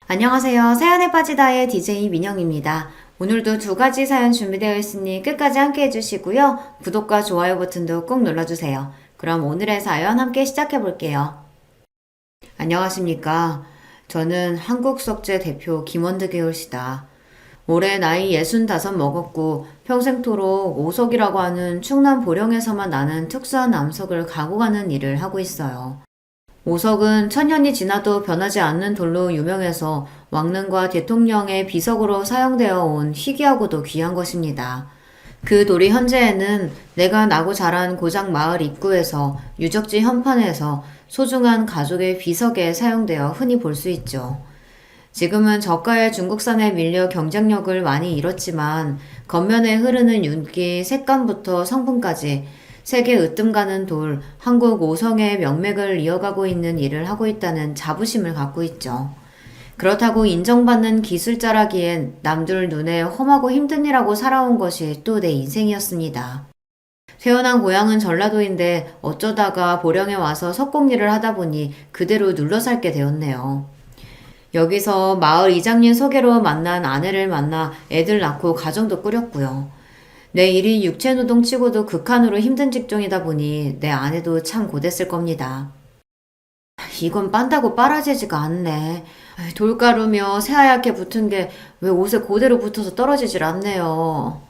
안녕하세요. 사연에 빠지다의 DJ 민영입니다. 오늘도 두 가지 사연 준비되어 있으니 끝까지 함께 해주시고요. 구독과 좋아요 버튼도 꼭 눌러주세요. 그럼 오늘의 사연 함께 시작해 볼게요. 안녕하십니까. 저는 한국석재 대표 김원득의 올시다. 올해 나이 65 먹었고 평생토록 오석이라고 하는 충남 보령에서만 나는 특수한 암석을 가고 가는 일을 하고 있어요. 오석은 천년이 지나도 변하지 않는 돌로 유명해서 왕릉과 대통령의 비석으로 사용되어 온 희귀하고도 귀한 것입니다. 그 돌이 현재에는 내가 나고 자란 고장 마을 입구에서 유적지 현판에서 소중한 가족의 비석에 사용되어 흔히 볼 수 있죠. 지금은 저가의 중국산에 밀려 경쟁력을 많이 잃었지만 겉면에 흐르는 윤기, 색감부터 성분까지 세계 으뜸 가는 돌, 한국 오성의 명맥을 이어가고 있는 일을 하고 있다는 자부심을 갖고 있죠. 그렇다고 인정받는 기술자라기엔 남들 눈에 험하고 힘든 일하고 살아온 것이 또 내 인생이었습니다. 태어난 고향은 전라도인데 어쩌다가 보령에 와서 석공일을 하다 보니 그대로 눌러 살게 되었네요. 여기서 마을 이장님 소개로 만난 아내를 만나 애들 낳고 가정도 꾸렸고요. 내 일이 육체노동 치고도 극한으로 힘든 직종이다 보니 내 아내도 참 고됐을 겁니다. 이건 빤다고 빨아지지가 않네. 돌가루며 새하얗게 붙은 게 왜 옷에 그대로 붙어서 떨어지질 않네요.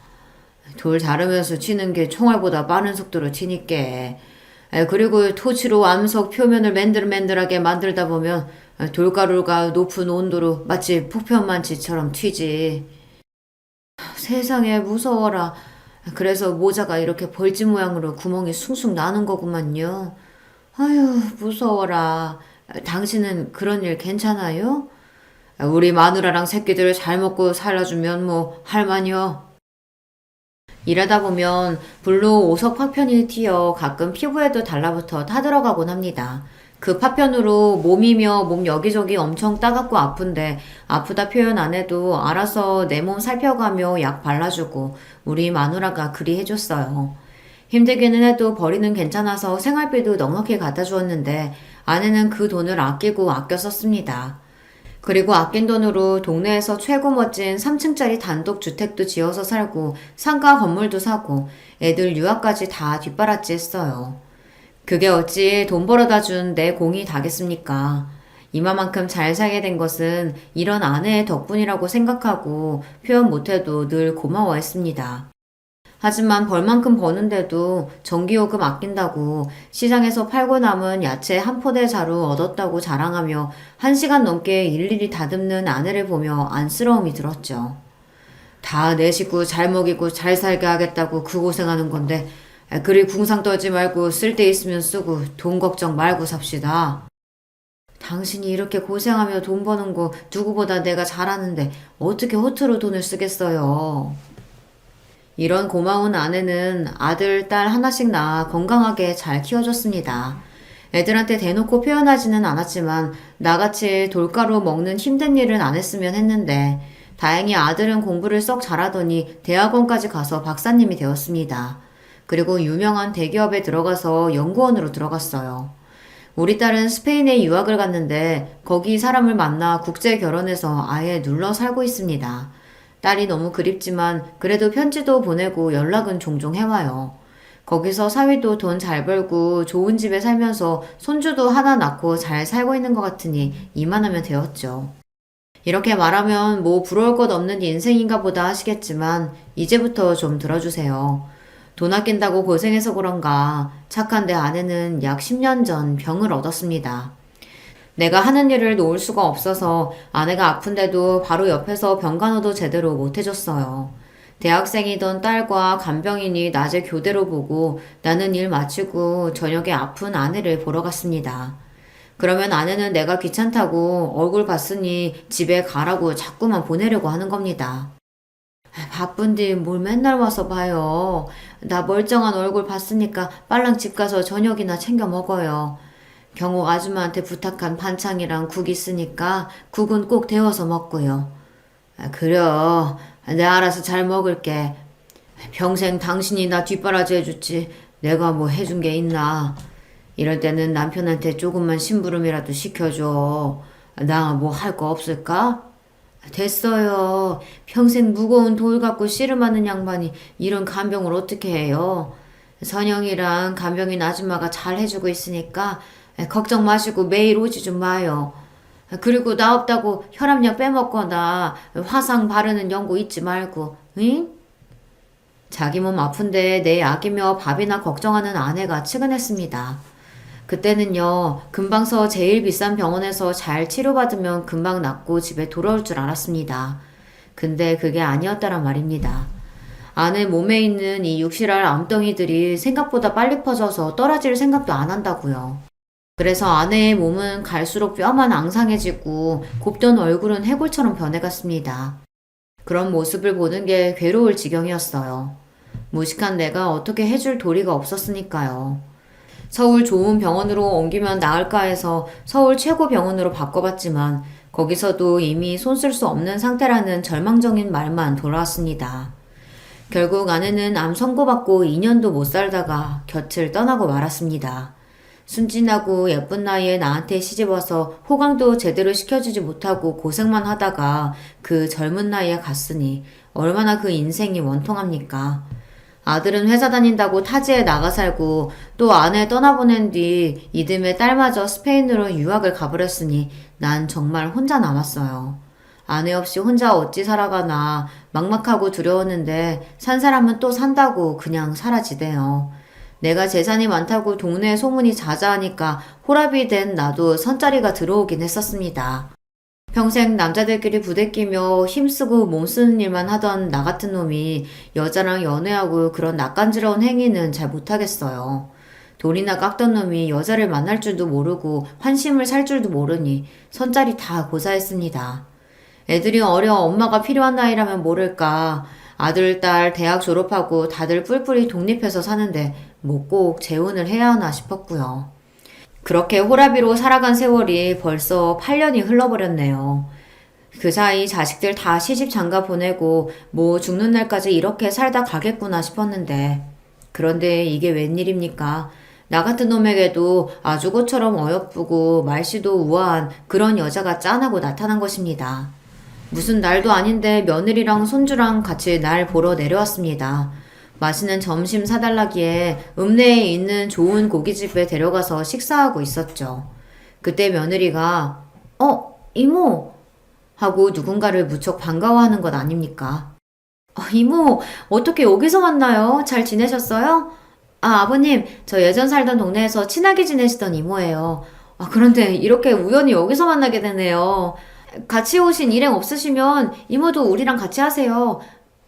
돌 자르면서 치는 게 총알보다 빠른 속도로 치니까. 그리고 토치로 암석 표면을 맨들맨들하게 만들다 보면 돌가루가 높은 온도로 마치 폭편만치처럼 튀지. 세상에 무서워라. 그래서 모자가 이렇게 벌집 모양으로 구멍이 숭숭 나는 거구만요. 아유, 무서워라. 당신은 그런 일 괜찮아요? 우리 마누라랑 새끼들 잘 먹고 살아주면 뭐 할만요. 일하다 보면 불로 오석 파편이 튀어 가끔 피부에도 달라붙어 타들어가곤 합니다. 그 파편으로 몸이며 몸 여기저기 엄청 따갑고 아픈데 아프다 표현 안 해도 알아서 내 몸 살펴가며 약 발라주고 우리 마누라가 그리 해줬어요. 힘들기는 해도 벌이는 괜찮아서 생활비도 넉넉히 갖다 주었는데 아내는 그 돈을 아끼고 아껴 썼습니다. 그리고 아낀 돈으로 동네에서 최고 멋진 3층짜리 단독 주택도 지어서 살고 상가 건물도 사고 애들 유학까지 다 뒷바라지 했어요. 그게 어찌 돈 벌어다 준 내 공이 다겠습니까? 이마만큼 잘 살게 된 것은 이런 아내의 덕분이라고 생각하고 표현 못해도 늘 고마워했습니다. 하지만 벌만큼 버는데도 전기요금 아낀다고 시장에서 팔고 남은 야채 한 포대 자루 얻었다고 자랑하며 1시간 넘게 일일이 다듬는 아내를 보며 안쓰러움이 들었죠. 다 내 식구 잘 먹이고 잘 살게 하겠다고 그 고생하는 건데 그리 궁상 떨지 말고 쓸 데 있으면 쓰고 돈 걱정 말고 삽시다. 당신이 이렇게 고생하며 돈 버는 거 누구보다 내가 잘하는데 어떻게 허투루 돈을 쓰겠어요. 이런 고마운 아내는 아들, 딸 하나씩 낳아 건강하게 잘 키워줬습니다. 애들한테 대놓고 표현하지는 않았지만 나같이 돌가루 먹는 힘든 일은 안 했으면 했는데 다행히 아들은 공부를 썩 잘하더니 대학원까지 가서 박사님이 되었습니다. 그리고 유명한 대기업에 들어가서 연구원으로 들어갔어요. 우리 딸은 스페인에 유학을 갔는데 거기 사람을 만나 국제 결혼해서 아예 눌러 살고 있습니다. 딸이 너무 그립지만 그래도 편지도 보내고 연락은 종종 해와요. 거기서 사위도 돈 잘 벌고 좋은 집에 살면서 손주도 하나 낳고 잘 살고 있는 것 같으니 이만하면 되었죠. 이렇게 말하면 뭐 부러울 것 없는 인생인가 보다 하시겠지만 이제부터 좀 들어주세요. 돈 아낀다고 고생해서 그런가 착한 내 아내는 약 10년 전 병을 얻었습니다. 내가 하는 일을 놓을 수가 없어서 아내가 아픈데도 바로 옆에서 병간호도 제대로 못 해줬어요. 대학생이던 딸과 간병인이 낮에 교대로 보고 나는 일 마치고 저녁에 아픈 아내를 보러 갔습니다. 그러면 아내는 내가 귀찮다고 얼굴 봤으니 집에 가라고 자꾸만 보내려고 하는 겁니다. 바쁜데 뭘 맨날 와서 봐요. 나 멀쩡한 얼굴 봤으니까 빨랑 집 가서 저녁이나 챙겨 먹어요. 경옥 아줌마한테 부탁한 반찬이랑 국 있으니까 국은 꼭 데워서 먹고요. 그려. 내가 알아서 잘 먹을게. 평생 당신이 나 뒷바라지 해줬지. 내가 뭐 해준 게 있나. 이럴 때는 남편한테 조금만 심부름이라도 시켜줘. 나 뭐 할 거 없을까? 됐어요. 평생 무거운 돌 갖고 씨름하는 양반이 이런 간병을 어떻게 해요? 선영이랑 간병인 아줌마가 잘 해주고 있으니까 걱정 마시고 매일 오지 좀 마요. 그리고 나 없다고 혈압약 빼먹거나 화상 바르는 연고 잊지 말고, 응? 자기 몸 아픈데 내 약이며 밥이나 걱정하는 아내가 측은했습니다. 그때는요, 금방서 제일 비싼 병원에서 잘 치료받으면 금방 낫고 집에 돌아올 줄 알았습니다. 근데 그게 아니었다란 말입니다. 아내 몸에 있는 이 육실할 암덩이들이 생각보다 빨리 퍼져서 떨어질 생각도 안 한다고요. 그래서 아내의 몸은 갈수록 뼈만 앙상해지고 곱던 얼굴은 해골처럼 변해갔습니다. 그런 모습을 보는 게 괴로울 지경이었어요. 무식한 내가 어떻게 해줄 도리가 없었으니까요. 서울 좋은 병원으로 옮기면 나을까 해서 서울 최고 병원으로 바꿔봤지만 거기서도 이미 손 쓸 수 없는 상태라는 절망적인 말만 돌아왔습니다. 결국 아내는 암 선고받고 2년도 못 살다가 곁을 떠나고 말았습니다. 순진하고 예쁜 나이에 나한테 시집와서 호강도 제대로 시켜주지 못하고 고생만 하다가 그 젊은 나이에 갔으니 얼마나 그 인생이 원통합니까? 아들은 회사 다닌다고 타지에 나가 살고 또 아내 떠나보낸 뒤 이듬해 딸마저 스페인으로 유학을 가버렸으니 난 정말 혼자 남았어요. 아내 없이 혼자 어찌 살아가나 막막하고 두려웠는데 산 사람은 또 산다고 그냥 사라지대요. 내가 재산이 많다고 동네에 소문이 자자하니까 호랍이 된 나도 선자리가 들어오긴 했었습니다. 평생 남자들끼리 부대끼며 힘쓰고 몸쓰는 일만 하던 나 같은 놈이 여자랑 연애하고 그런 낯간지러운 행위는 잘 못하겠어요. 돈이나 깎던 놈이 여자를 만날 줄도 모르고 환심을 살 줄도 모르니 선자리 다 고사했습니다. 애들이 어려 엄마가 필요한 나이라면 모를까. 아들, 딸 대학 졸업하고 다들 뿔뿔이 독립해서 사는데 뭐 꼭 재혼을 해야 하나 싶었고요. 그렇게 호라비로 살아간 세월이 벌써 8년이 흘러버렸네요. 그 사이 자식들 다 시집 장가 보내고 뭐 죽는 날까지 이렇게 살다 가겠구나 싶었는데 그런데 이게 웬일입니까? 나 같은 놈에게도 아주 꽃처럼 어여쁘고 말씨도 우아한 그런 여자가 짠하고 나타난 것입니다. 무슨 날도 아닌데 며느리랑 손주랑 같이 날 보러 내려왔습니다. 맛있는 점심 사달라기에 읍내에 있는 좋은 고깃집에 데려가서 식사하고 있었죠. 그때 며느리가 이모! 하고 누군가를 무척 반가워하는 것 아닙니까? 이모, 어떻게 여기서 만나요? 잘 지내셨어요? 아버님, 저 예전 살던 동네에서 친하게 지내시던 이모예요. 그런데 이렇게 우연히 여기서 만나게 되네요. 같이 오신 일행 없으시면 이모도 우리랑 같이 하세요.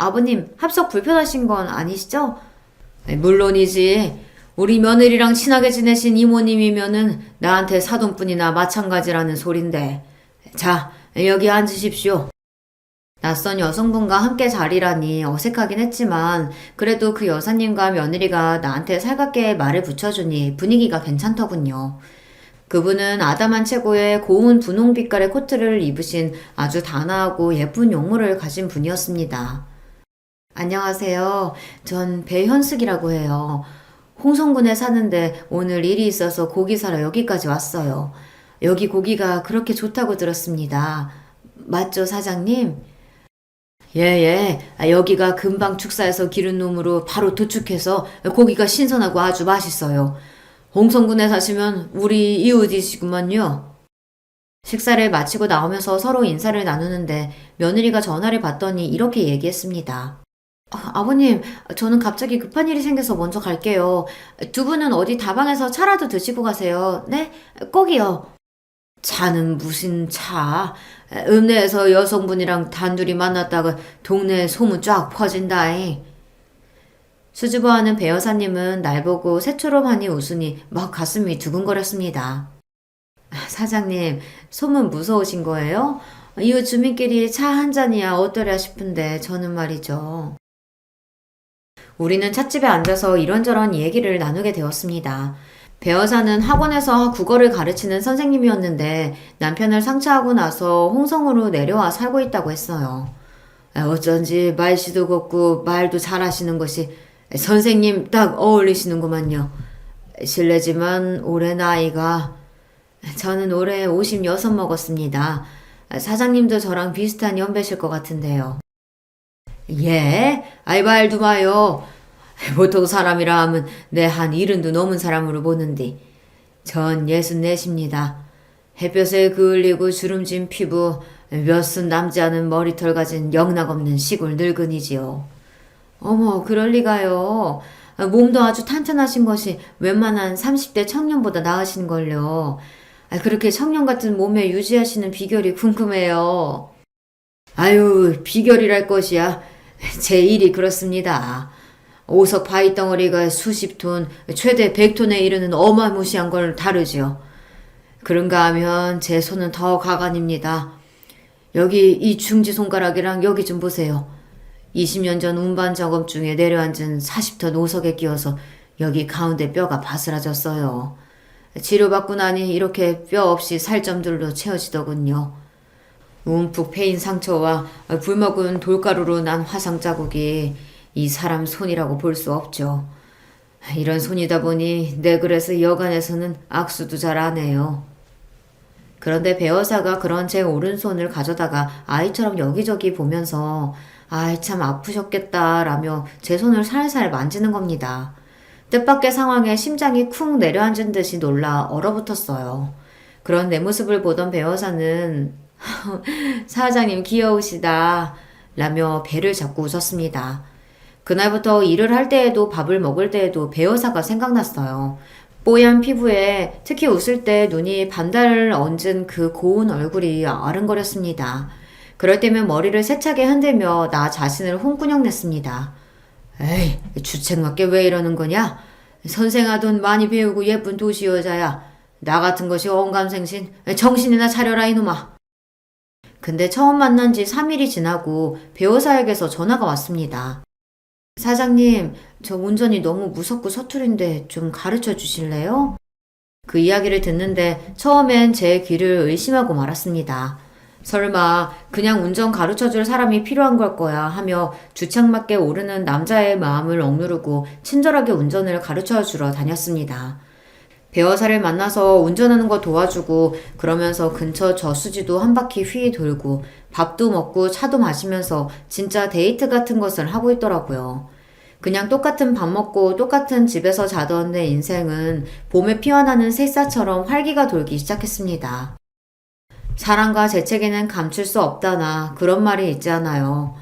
아버님, 합석 불편하신 건 아니시죠? 물론이지. 우리 며느리랑 친하게 지내신 이모님이면은 나한테 사돈뿐이나 마찬가지라는 소린데. 자, 여기 앉으십시오. 낯선 여성분과 함께 자리라니 어색하긴 했지만 그래도 그 여사님과 며느리가 나한테 살갑게 말을 붙여주니 분위기가 괜찮더군요. 그분은 아담한 체구의 고운 분홍빛깔의 코트를 입으신 아주 단아하고 예쁜 용모를 가진 분이었습니다. 안녕하세요. 전 배현숙이라고 해요. 홍성군에 사는데 오늘 일이 있어서 고기 사러 여기까지 왔어요. 여기 고기가 그렇게 좋다고 들었습니다. 맞죠, 사장님? 예. 여기가 금방 축사해서 기른 놈으로 바로 도축해서 고기가 신선하고 아주 맛있어요. 홍성군에 사시면 우리 이웃이시구만요. 식사를 마치고 나오면서 서로 인사를 나누는데 며느리가 전화를 받더니 이렇게 얘기했습니다. 아버님, 저는 갑자기 급한 일이 생겨서 먼저 갈게요. 두 분은 어디 다방에서 차라도 드시고 가세요. 네? 꼭이요. 차는 무슨 차? 읍내에서 여성분이랑 단둘이 만났다가 동네에 소문 쫙 퍼진다잉. 수줍어하는 배 여사님은 날 보고 새초롬하니 웃으니 막 가슴이 두근거렸습니다. 사장님, 소문 무서우신 거예요? 이웃 주민끼리 차 한 잔이야 어떠랴 싶은데 저는 말이죠. 우리는 찻집에 앉아서 이런저런 얘기를 나누게 되었습니다. 배 여사는 학원에서 국어를 가르치는 선생님이었는데 남편을 상처하고 나서 홍성으로 내려와 살고 있다고 했어요. 어쩐지 말씨도 곱고 말도 잘하시는 것이 선생님 딱 어울리시는구만요. 실례지만 올해 나이가 저는 올해 56 먹었습니다. 사장님도 저랑 비슷한 연배실 것 같은데요. 예? 아이 말도 마요. 보통 사람이라 하면 내 한 70도 넘은 사람으로 보는데 전 64입니다. 햇볕에 그을리고 주름진 피부, 몇 순 남지 않은 머리털 가진 영락없는 시골 늙은이지요. 어머, 그럴 리가요. 몸도 아주 탄탄하신 것이 웬만한 30대 청년보다 나으신걸요. 그렇게 청년 같은 몸매 유지하시는 비결이 궁금해요. 아유, 비결이랄 것이야. 제 일이 그렇습니다. 오석 바위 덩어리가 수십 톤, 최대 100톤에 이르는 어마무시한 걸 다루지요. 그런가 하면 제 손은 더 가관입니다. 여기 이 중지 손가락이랑 여기 좀 보세요. 20년 전 운반 작업 중에 내려앉은 40톤 오석에 끼어서 여기 가운데 뼈가 바스라졌어요. 치료받고 나니 이렇게 뼈 없이 살점들로 채워지더군요. 움푹 패인 상처와 굶어군 돌가루로 난 화상 자국이 이 사람 손이라고 볼 수 없죠. 이런 손이다 보니 내 그래서 여간에서는 악수도 잘 안 해요. 그런데 배어사가 그런 제 오른손을 가져다가 아이처럼 여기저기 보면서 아이 참 아프셨겠다라며 제 손을 살살 만지는 겁니다. 뜻밖의 상황에 심장이 쿵 내려앉은 듯이 놀라 얼어붙었어요. 그런 내 모습을 보던 배어사는 사장님 귀여우시다 라며 배를 잡고 웃었습니다. 그날부터 일을 할 때에도 밥을 먹을 때에도 배어사가 생각났어요. 뽀얀 피부에 특히 웃을 때 눈이 반달을 얹은 그 고운 얼굴이 아른거렸습니다. 그럴 때면 머리를 세차게 흔들며 나 자신을 홍군형 냈습니다. 에이, 주책맞게 왜 이러는 거냐? 선생아돈 많이 배우고 예쁜 도시 여자야. 나 같은 것이 언감생신. 정신이나 차려라 이놈아. 근데 처음 만난 지 3일이 지나고 배우사에게서 전화가 왔습니다. 사장님, 저 운전이 너무 무섭고 서투른데 좀 가르쳐 주실래요? 그 이야기를 듣는데 처음엔 제 귀를 의심하고 말았습니다. 설마 그냥 운전 가르쳐 줄 사람이 필요한 걸 거야 하며 주책맞게 오르는 남자의 마음을 억누르고 친절하게 운전을 가르쳐 주러 다녔습니다. 배어사를 만나서 운전하는 거 도와주고 그러면서 근처 저수지도 한 바퀴 휘 돌고 밥도 먹고 차도 마시면서 진짜 데이트 같은 것을 하고 있더라고요. 그냥 똑같은 밥 먹고 똑같은 집에서 자던 내 인생은 봄에 피어나는 새싹처럼 활기가 돌기 시작했습니다. 사랑과 재채기는 감출 수 없다나 그런 말이 있잖아요.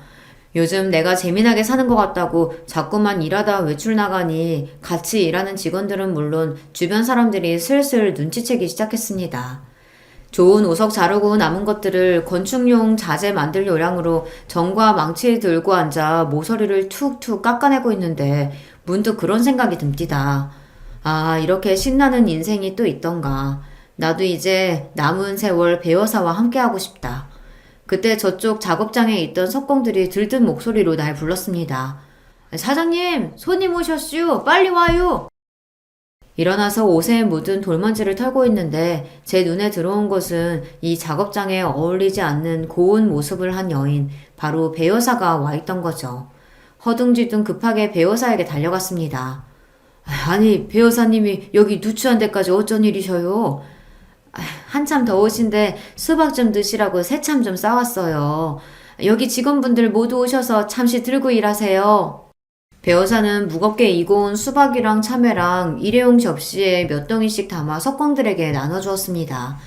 요즘 내가 재미나게 사는 것 같다고 자꾸만 일하다 외출 나가니 같이 일하는 직원들은 물론 주변 사람들이 슬슬 눈치채기 시작했습니다. 좋은 오석 자르고 남은 것들을 건축용 자재 만들 요량으로 정과 망치 들고 앉아 모서리를 툭툭 깎아내고 있는데 문득 그런 생각이 듭니다. 아, 이렇게 신나는 인생이 또 있던가. 나도 이제 남은 세월 배어사와 함께하고 싶다. 그때 저쪽 작업장에 있던 석공들이 들뜬 목소리로 날 불렀습니다. 사장님, 손님 오셨슈. 빨리 와요. 일어나서 옷에 묻은 돌먼지를 털고 있는데 제 눈에 들어온 것은 이 작업장에 어울리지 않는 고운 모습을 한 여인, 바로 배여사가 와 있던 거죠. 허둥지둥 급하게 배여사에게 달려갔습니다. 아니, 배여사님이 여기 누추한 데까지 어쩐 일이셔요? 한참 더우신데 수박 좀 드시라고 새참 좀 싸왔어요. 여기 직원분들 모두 오셔서 잠시 들고 일하세요. 배어사는 무겁게 이고 온 수박이랑 참외랑 일회용 접시에 몇 덩이씩 담아 석공들에게 나눠주었습니다.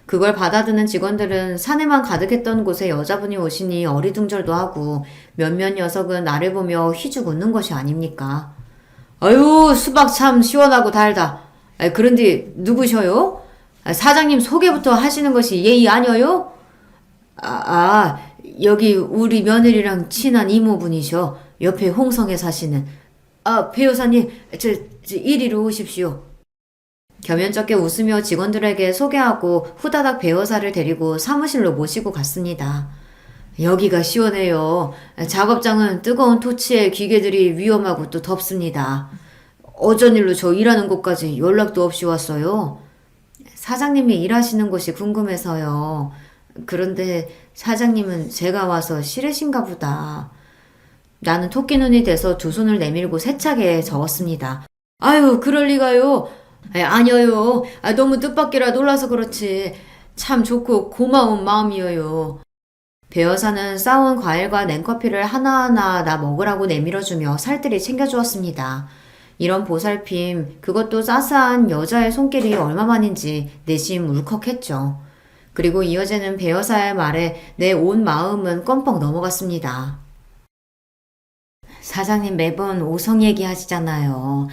그걸 받아드는 직원들은 사내만 가득했던 곳에 여자분이 오시니 어리둥절도 하고 몇몇 녀석은 나를 보며 휘죽 웃는 것이 아닙니까? 아유, 수박 참 시원하고 달다. 그런데 누구셔요? 사장님 소개부터 하시는 것이 예의 아니어요? 여기 우리 며느리랑 친한 이모분이셔. 옆에 홍성에 사시는. 배 여사님, 저 이리로 오십시오. 겸연쩍게 웃으며 직원들에게 소개하고 후다닥 배 여사를 데리고 사무실로 모시고 갔습니다. 여기가 시원해요. 작업장은 뜨거운 토치에 기계들이 위험하고 또 덥습니다. 어쩐 일로 저 일하는 곳까지 연락도 없이 왔어요? 사장님이 일하시는 곳이 궁금해서요. 그런데 사장님은 제가 와서 싫으신가 보다. 나는 토끼 눈이 돼서 두 손을 내밀고 세차게 적었습니다. 아유, 그럴 리가요. 아니요. 너무 뜻밖이라 놀라서 그렇지. 참 좋고 고마운 마음이에요. 배 여사는 싸운 과일과 냉커피를 하나하나 나 먹으라고 내밀어주며 살뜰히 챙겨주었습니다. 이런 보살핌, 그것도 싸싸한 여자의 손길이 얼마만인지 내심 울컥했죠. 그리고 이어지는 배 여사의 말에 내 온 마음은 껌뻑 넘어갔습니다. 사장님 매번 오석 얘기하시잖아요.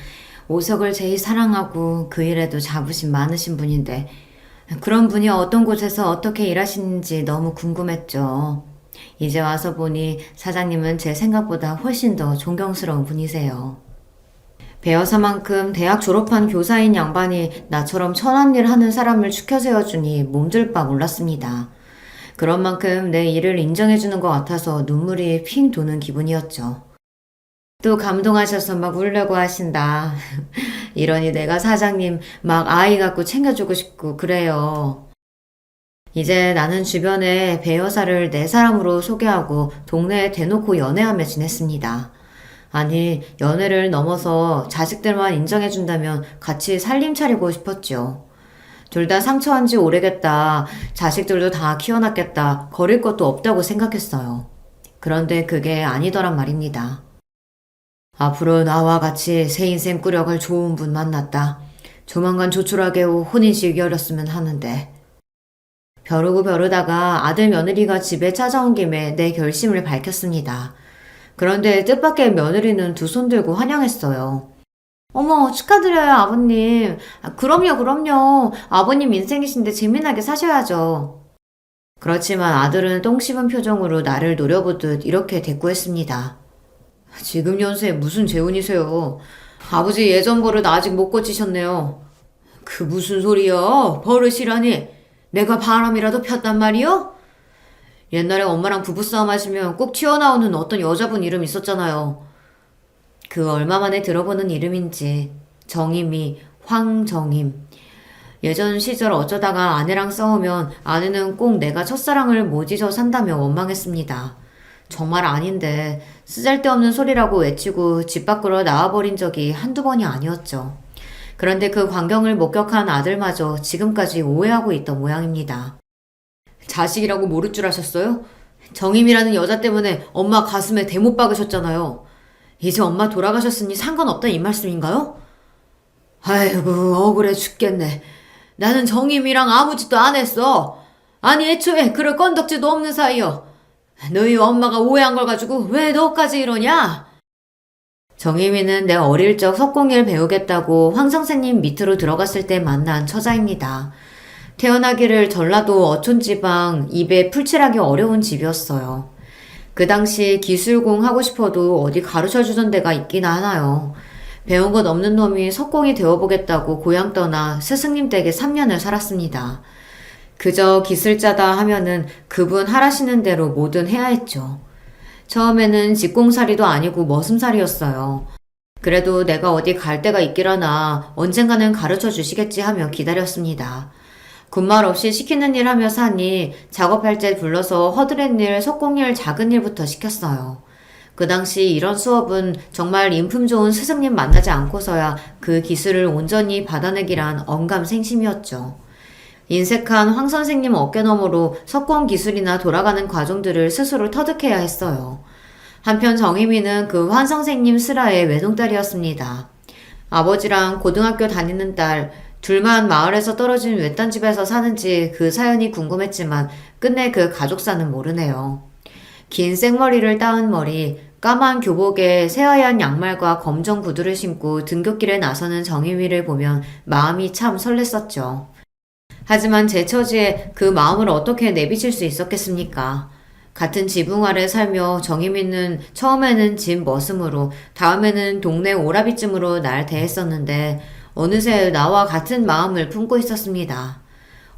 오석을 제일 사랑하고 그 일에도 자부심 많으신 분인데 그런 분이 어떤 곳에서 어떻게 일하시는지 너무 궁금했죠. 이제 와서 보니 사장님은 제 생각보다 훨씬 더 존경스러운 분이세요. 배여사만큼 대학 졸업한 교사인 양반이 나처럼 천한 일 하는 사람을 추켜 세워주니 몸둘 바 몰랐습니다. 그런 만큼 내 일을 인정해주는 것 같아서 눈물이 핑 도는 기분이었죠. 또 감동하셔서 막 울려고 하신다. 이러니 내가 사장님 막 아이 갖고 챙겨주고 싶고 그래요. 이제 나는 주변에 배 여사를 내 사람으로 소개하고 동네에 대놓고 연애하며 지냈습니다. 아니, 연애를 넘어서 자식들만 인정해준다면 같이 살림 차리고 싶었죠. 둘 다 상처한 지 오래겠다. 자식들도 다 키워놨겠다. 거릴 것도 없다고 생각했어요. 그런데 그게 아니더란 말입니다. 앞으로 나와 같이 새 인생 꾸려갈 좋은 분 만났다. 조만간 조촐하게 혼인식 열렸으면 하는데. 벼르고 벼르다가 아들 며느리가 집에 찾아온 김에 내 결심을 밝혔습니다. 그런데 뜻밖의 며느리는 두 손 들고 환영했어요. 어머, 축하드려요, 아버님. 그럼요. 아버님 인생이신데 재미나게 사셔야죠. 그렇지만 아들은 똥 씹은 표정으로 나를 노려보듯 이렇게 대꾸했습니다. 지금 연세에 무슨 재혼이세요? 아버지 예전 버릇 아직 못 고치셨네요. 그 무슨 소리야? 버릇이라니. 내가 바람이라도 폈단 말이요? 옛날에 엄마랑 부부싸움 하시면 꼭 튀어나오는 어떤 여자분 이름 있었잖아요. 그 얼마 만에 들어보는 이름인지. 정임이 황정임. 예전 시절 어쩌다가 아내랑 싸우면 아내는 꼭 내가 첫사랑을 못 잊어 산다며 원망했습니다. 정말 아닌데 쓰잘데없는 소리라고 외치고 집 밖으로 나와버린 적이 한두 번이 아니었죠. 그런데 그 광경을 목격한 아들마저 지금까지 오해하고 있던 모양입니다. 자식이라고 모를 줄 아셨어요? 정임이라는 여자 때문에 엄마 가슴에 대못 박으셨잖아요. 이제 엄마 돌아가셨으니 상관없다 이 말씀인가요? 아이고 억울해 죽겠네. 나는 정임이랑 아무 짓도 안 했어. 아니 애초에 그럴 건덕지도 없는 사이여. 너희 엄마가 오해한 걸 가지고 왜 너까지 이러냐? 정희미는 내 어릴 적 석공예를 배우겠다고 황 선생님 밑으로 들어갔을 때 만난 처자입니다. 태어나기를 전라도 어촌지방 입에 풀칠하기 어려운 집이었어요. 그 당시 기술공 하고 싶어도 어디 가르쳐주던 데가 있긴 하나요. 배운 것 없는 놈이 석공이 되어보겠다고 고향 떠나 스승님 댁에 3년을 살았습니다. 그저 기술자다 하면은 그분 하라시는 대로 뭐든 해야 했죠. 처음에는 직공살이도 아니고 머슴살이었어요. 그래도 내가 어디 갈 데가 있기라나 언젠가는 가르쳐 주시겠지 하며 기다렸습니다. 군말 없이 시키는 일 하며 사니 작업할 때 불러서 허드렛 일, 석공일 작은 일부터 시켰어요. 그 당시 이런 수업은 정말 인품 좋은 스승님 만나지 않고서야 그 기술을 온전히 받아내기란 언감생심이었죠. 인색한 황 선생님 어깨너머로 석공 기술이나 돌아가는 과정들을 스스로 터득해야 했어요. 한편 정희미는 그 황 선생님 슬하의 외동딸이었습니다. 아버지랑 고등학교 다니는 딸, 둘만 마을에서 떨어진 외딴 집에서 사는지 그 사연이 궁금했지만 끝내 그 가족사는 모르네요. 긴 생머리를 따은 머리, 까만 교복에 새하얀 양말과 검정 구두를 신고 등굣길에 나서는 정희미를 보면 마음이 참 설렜었죠. 하지만 제 처지에 그 마음을 어떻게 내비칠 수 있었겠습니까? 같은 지붕 아래 살며 정희미는 처음에는 집 머슴으로 다음에는 동네 오라비쯤으로 날 대했었는데 어느새 나와 같은 마음을 품고 있었습니다.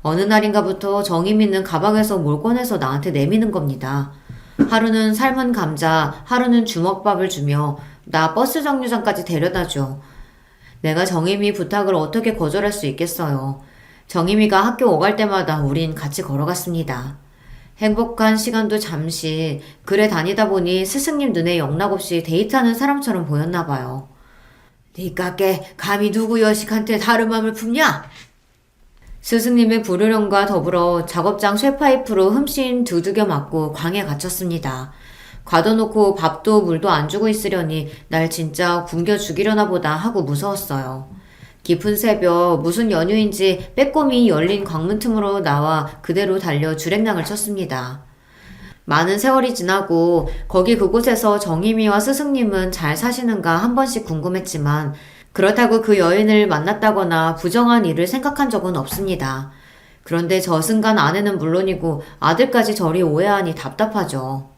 어느 날인가부터 정희미는 가방에서 뭘 꺼내서 나한테 내미는 겁니다. 하루는 삶은 감자, 하루는 주먹밥을 주며 나 버스 정류장까지 데려다줘. 내가 정희미 부탁을 어떻게 거절할 수 있겠어요. 정희미가 학교 오갈 때마다 우린 같이 걸어갔습니다. 행복한 시간도 잠시 글에 다니다 보니 스승님 눈에 영락없이 데이트하는 사람처럼 보였나 봐요. 니깎게 감히 누구 여식한테 다른 맘을 품냐? 스승님의 부르령과 더불어 작업장 쇠파이프로 흠씬 두들겨 맞고 광에 갇혔습니다. 가둬놓고 밥도 물도 안 주고 있으려니 날 진짜 굶겨 죽이려나 보다 하고 무서웠어요. 깊은 새벽 무슨 연유인지 빼꼼히 열린 광문 틈으로 나와 그대로 달려 주랭랑을 쳤습니다. 많은 세월이 지나고 거기 그곳에서 정희미와 스승님은 잘 사시는가 한 번씩 궁금했지만 그렇다고 그 여인을 만났다거나 부정한 일을 생각한 적은 없습니다. 그런데 저승간 아내는 물론이고 아들까지 저리 오해하니 답답하죠.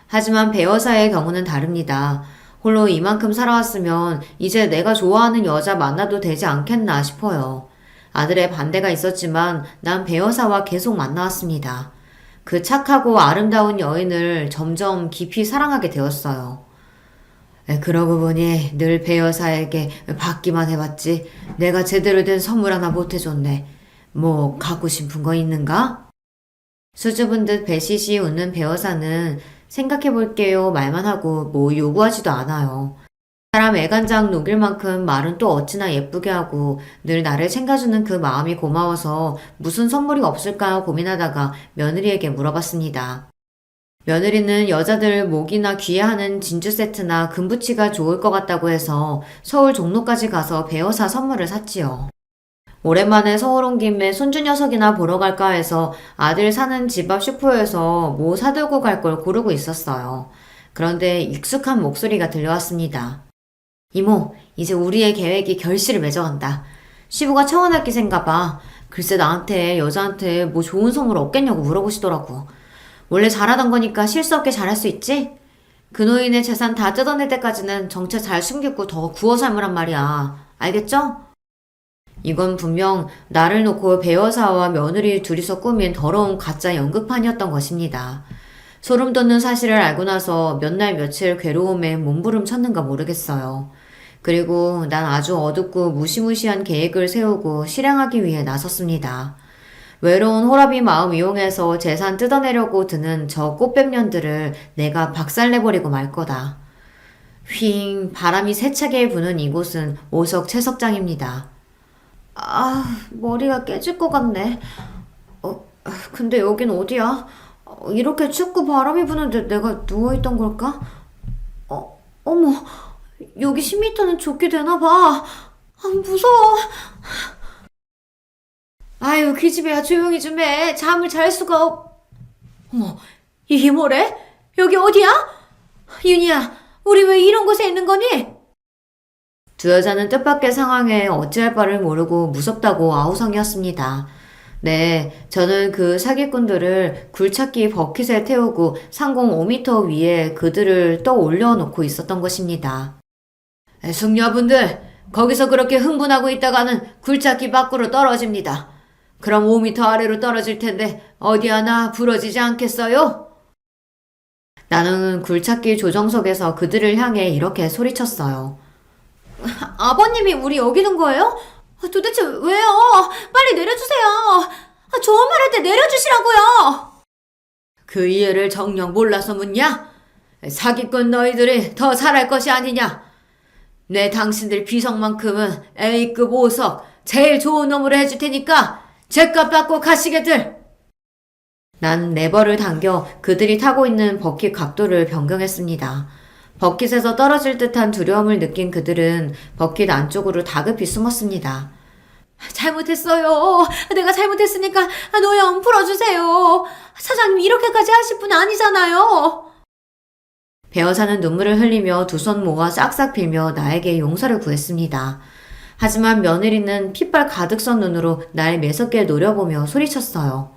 하지만 배 여사의 경우는 다릅니다. 홀로 이만큼 살아왔으면 이제 내가 좋아하는 여자 만나도 되지 않겠나 싶어요. 아들의 반대가 있었지만 난 배 여사와 계속 만나왔습니다. 그 착하고 아름다운 여인을 점점 깊이 사랑하게 되었어요. 그러고 보니 늘 배 여사에게 받기만 해봤지 내가 제대로 된 선물 하나 못 해줬네. 뭐 갖고 싶은 거 있는가? 수줍은 듯 배시시 웃는 배 여사는 생각해볼게요 말만 하고 뭐 요구하지도 않아요. 사람 애간장 녹일 만큼 말은 또 어찌나 예쁘게 하고 늘 나를 챙겨주는 그 마음이 고마워서 무슨 선물이 없을까 고민하다가 며느리에게 물어봤습니다. 며느리는 여자들 목이나 귀에 하는 진주 세트나 금부치가 좋을 것 같다고 해서 서울 종로까지 가서 배어사 선물을 샀지요. 오랜만에 서울 온 김에 손주 녀석이나 보러 갈까 해서 아들 사는 집 앞 슈퍼에서 뭐 사들고 갈 걸 고르고 있었어요. 그런데 익숙한 목소리가 들려왔습니다. 이모, 이제 우리의 계획이 결실을 맺어간다. 시부가 청혼할 기세인가 봐. 글쎄 나한테 여자한테 뭐 좋은 선물 없겠냐고 물어보시더라고. 원래 잘하던 거니까 실수 없게 잘할 수 있지? 그 노인의 재산 다 뜯어낼 때까지는 정체 잘 숨기고 더 구워 삶으란 말이야. 알겠죠? 이건 분명 나를 놓고 배여사와 며느리 둘이서 꾸민 더러운 가짜 연극판이었던 것입니다. 소름 돋는 사실을 알고 나서 몇 날 며칠 괴로움에 몸부림쳤는가 모르겠어요. 그리고 난 아주 어둡고 무시무시한 계획을 세우고 실행하기 위해 나섰습니다. 외로운 호라비 마음 이용해서 재산 뜯어내려고 드는 저 꽃뱀년들을 내가 박살내버리고 말 거다. 휘잉 바람이 세차게 부는 이곳은 오석 채석장입니다. 머리가 깨질 것 같네. 근데 여긴 어디야? 이렇게 춥고 바람이 부는데 내가 누워있던 걸까? 어머, 여기 10m는 좋게 되나봐. 무서워. 아유, 기집애야 조용히 좀 해. 잠을 잘 수가 어머, 이게 뭐래? 여기 어디야? 윤희야, 우리 왜 이런 곳에 있는 거니? 두 여자는 뜻밖의 상황에 어찌할 바를 모르고 무섭다고 아우성이었습니다. 네, 저는 그 사기꾼들을 굴착기 버킷에 태우고 상공 5m 위에 그들을 떠 올려놓고 있었던 것입니다. 숙녀분들, 거기서 그렇게 흥분하고 있다가는 굴착기 밖으로 떨어집니다. 그럼 5m 아래로 떨어질 텐데 어디 하나 부러지지 않겠어요? 나는 굴착기 조정석에서 그들을 향해 이렇게 소리쳤어요. 아버님이 우리 여기 둔 거예요? 도대체 왜요? 빨리 내려주세요. 좋은 말 할 때 내려주시라고요. 그 이해를 정녕 몰라서 묻냐? 사기꾼 너희들이 더 잘할 것이 아니냐? 내 당신들 비석만큼은 A급 5석 제일 좋은 놈으로 해줄 테니까 죗값 받고 가시게들. 난 레버를 당겨 그들이 타고 있는 버킷 각도를 변경했습니다. 버킷에서 떨어질 듯한 두려움을 느낀 그들은 버킷 안쪽으로 다급히 숨었습니다. 잘못했어요. 내가 잘못했으니까 노여움 풀어주세요. 사장님 이렇게까지 하실 분 아니잖아요. 배여사는 눈물을 흘리며 두 손 모아 싹싹 빌며 나에게 용서를 구했습니다. 하지만 며느리는 핏발 가득 선 눈으로 날 매섭게 노려보며 소리쳤어요.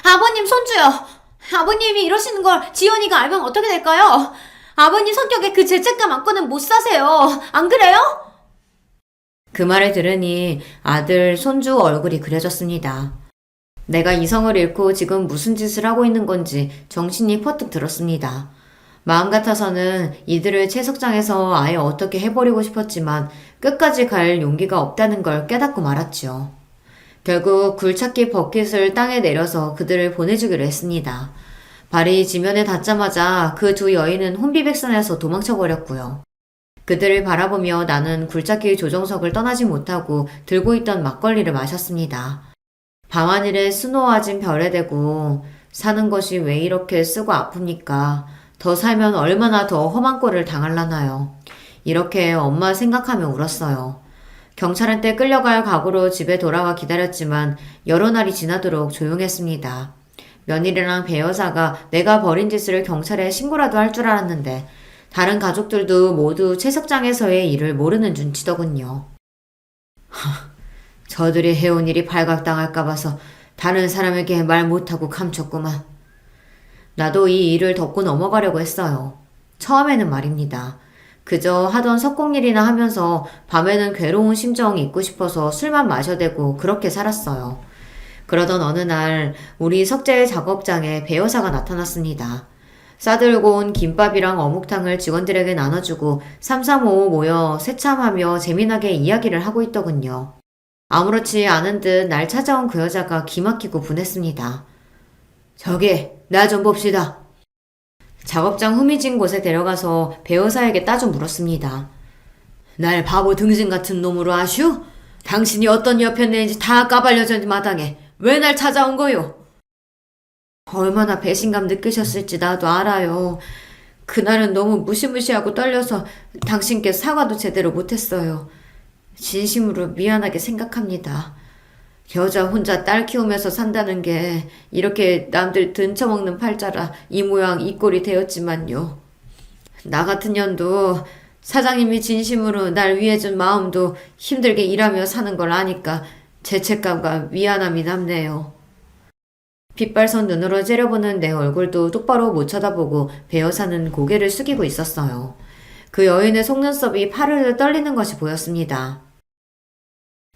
아버님 손주요. 아버님이 이러시는 걸 지연이가 알면 어떻게 될까요? 아버님 성격에 그 죄책감 안고는 못 사세요. 안 그래요? 그 말을 들으니 아들, 손주 얼굴이 그려졌습니다. 내가 이성을 잃고 지금 무슨 짓을 하고 있는 건지 정신이 퍼뜩 들었습니다. 마음 같아서는 이들을 채석장에서 아예 어떻게 해버리고 싶었지만 끝까지 갈 용기가 없다는 걸 깨닫고 말았죠. 결국 굴착기 버킷을 땅에 내려서 그들을 보내주기로 했습니다. 발이 지면에 닿자마자 그 두 여인은 혼비백산해서 도망쳐버렸고요. 그들을 바라보며 나는 굴착기 조정석을 떠나지 못하고 들고 있던 막걸리를 마셨습니다. 밤하늘에 수놓아진 별에 대고 사는 것이 왜 이렇게 쓰고 아픕니까? 더 살면 얼마나 더 험한 꼴을 당할라나요? 이렇게 엄마 생각하며 울었어요. 경찰한테 끌려갈 각오로 집에 돌아와 기다렸지만 여러 날이 지나도록 조용했습니다. 며느리랑 배 여사가 내가 벌인 짓을 경찰에 신고라도 할 줄 알았는데 다른 가족들도 모두 채석장에서의 일을 모르는 눈치더군요. 저들이 해온 일이 발각당할까 봐서 다른 사람에게 말 못하고 감췄구만. 나도 이 일을 덮고 넘어가려고 했어요. 처음에는 말입니다. 그저 하던 석공일이나 하면서 밤에는 괴로운 심정 잊고 싶어서 술만 마셔대고 그렇게 살았어요. 그러던 어느 날 우리 석재 작업장에 배 여사가 나타났습니다. 싸들고 온 김밥이랑 어묵탕을 직원들에게 나눠주고 삼삼오오 모여 새참하며 재미나게 이야기를 하고 있더군요. 아무렇지 않은 듯 날 찾아온 그 여자가 기막히고 분했습니다. 저기, 나 좀 봅시다. 작업장 후미진 곳에 데려가서 배 여사에게 따져 물었습니다. 날 바보 등신 같은 놈으로 아슈? 당신이 어떤 여편네인지 다 까발려진 마당에 왜 날 찾아온 거요? 얼마나 배신감 느끼셨을지 나도 알아요. 그날은 너무 무시무시하고 떨려서 당신께 사과도 제대로 못했어요. 진심으로 미안하게 생각합니다. 여자 혼자 딸 키우면서 산다는 게 이렇게 남들 등쳐먹는 팔자라 이 모양 이 꼴이 되었지만요. 나 같은 년도 사장님이 진심으로 날 위해준 마음도 힘들게 일하며 사는 걸 아니까 죄책감과 미안함이 남네요. 빗발선 눈으로 째려보는 내 얼굴도 똑바로 못 쳐다보고 배 여사는 고개를 숙이고 있었어요. 그 여인의 속눈썹이 파르르 떨리는 것이 보였습니다.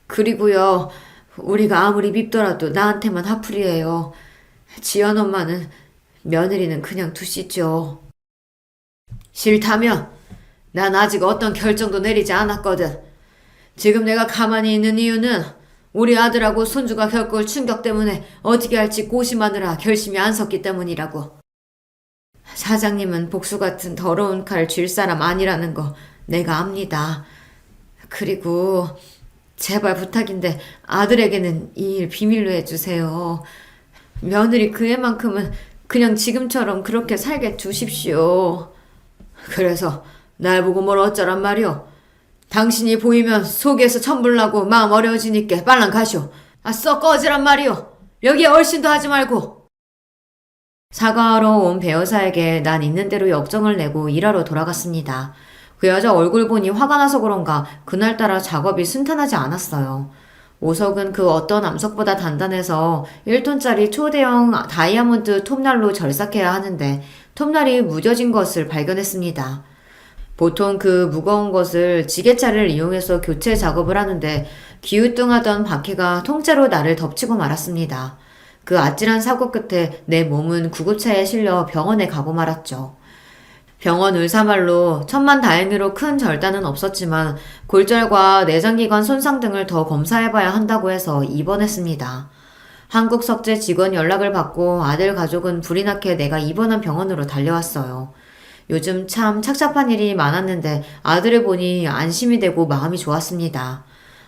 그리고요, 우리가 아무리 밉더라도 나한테만 하풀이에요. 지연 엄마는 며느리는 그냥 두시죠. 싫다며? 난 아직 어떤 결정도 내리지 않았거든. 지금 내가 가만히 있는 이유는 우리 아들하고 손주가 겪을 충격 때문에 어떻게 할지 고심하느라 결심이 안 섰기 때문이라고. 사장님은 복수 같은 더러운 칼 쥘 사람 아니라는 거 내가 압니다. 그리고 제발 부탁인데 아들에게는 이 일 비밀로 해주세요. 며느리 그 애만큼은 그냥 지금처럼 그렇게 살게 두십시오. 그래서 날 보고 뭘 어쩌란 말이오. 당신이 보이면 속에서 천불나고 마음 어려워지니까 빨랑 가시오. 썩 꺼지란 말이오. 여기에 얼씬도 하지 말고. 사과하러 온 배 여사에게 난 있는 대로 역정을 내고 일하러 돌아갔습니다. 그 여자 얼굴 보니 화가 나서 그런가 그날따라 작업이 순탄하지 않았어요. 오석은 그 어떤 암석보다 단단해서 1톤짜리 초대형 다이아몬드 톱날로 절삭해야 하는데 톱날이 무뎌진 것을 발견했습니다. 보통 그 무거운 것을 지게차를 이용해서 교체 작업을 하는데 기우뚱하던 바퀴가 통째로 나를 덮치고 말았습니다. 그 아찔한 사고 끝에 내 몸은 구급차에 실려 병원에 가고 말았죠. 병원 의사말로 천만다행으로 큰 절단은 없었지만 골절과 내장기관 손상 등을 더 검사해봐야 한다고 해서 입원했습니다. 한국석재 직원 연락을 받고 아들 가족은 불이 나게 내가 입원한 병원으로 달려왔어요. 요즘 참 착잡한 일이 많았는데 아들을 보니 안심이 되고 마음이 좋았습니다.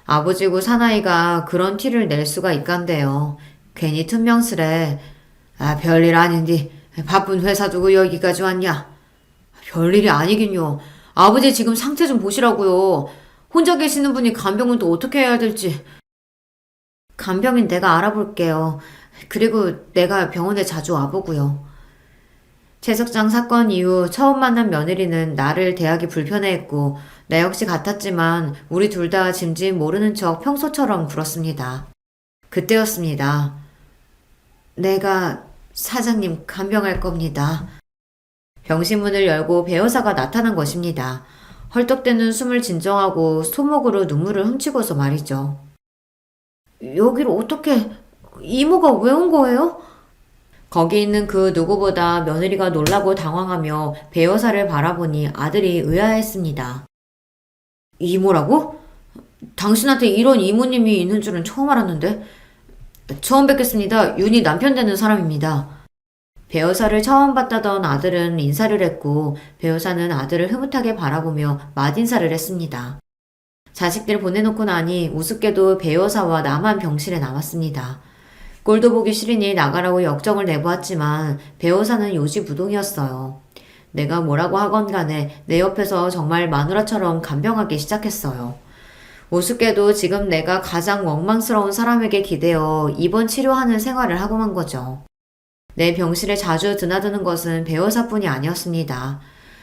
아버지고 사나이가 그런 티를 낼 수가 있간데요. 괜히 퉁명스레. 별일 아닌디 바쁜 회사 두고 여기까지 왔냐? 별일이 아니긴요. 아버지 지금 상태 좀 보시라고요. 혼자 계시는 분이 간병은 또 어떻게 해야 될지. 간병인 내가 알아볼게요. 그리고 내가 병원에 자주 와보고요. 채석장 사건 이후 처음 만난 며느리는 나를 대하기 불편해했고 나 역시 같았지만 우리 둘 다 짐짓 모르는 척 평소처럼 굴었습니다. 그때였습니다. 내가 사장님 간병할 겁니다. 병실문을 열고 배 여사가 나타난 것입니다. 헐떡대는 숨을 진정하고 소목으로 눈물을 훔치고서 말이죠. 여기를 어떻게... 이모가 왜 온 거예요? 거기 있는 그 누구보다 며느리가 놀라고 당황하며 배 여사를 바라보니 아들이 의아했습니다. 이모라고? 당신한테 이런 이모님이 있는 줄은 처음 알았는데. 처음 뵙겠습니다. 윤희 남편 되는 사람입니다. 배여사를 처음 봤다던 아들은 인사를 했고 배여사는 아들을 흐뭇하게 바라보며 맞인사를 했습니다. 자식들 보내놓고 나니 우습게도 배여사와 나만 병실에 남았습니다. 꼴도 보기 싫으니 나가라고 역정을 내보았지만 배여사는 요지부동이었어요. 내가 뭐라고 하건 간에 내 옆에서 정말 마누라처럼 간병하기 시작했어요. 우습게도 지금 내가 가장 원망스러운 사람에게 기대어 입원 치료하는 생활을 하고 만 거죠. 내 병실에 자주 드나드는 것은 배여사뿐이 아니었습니다.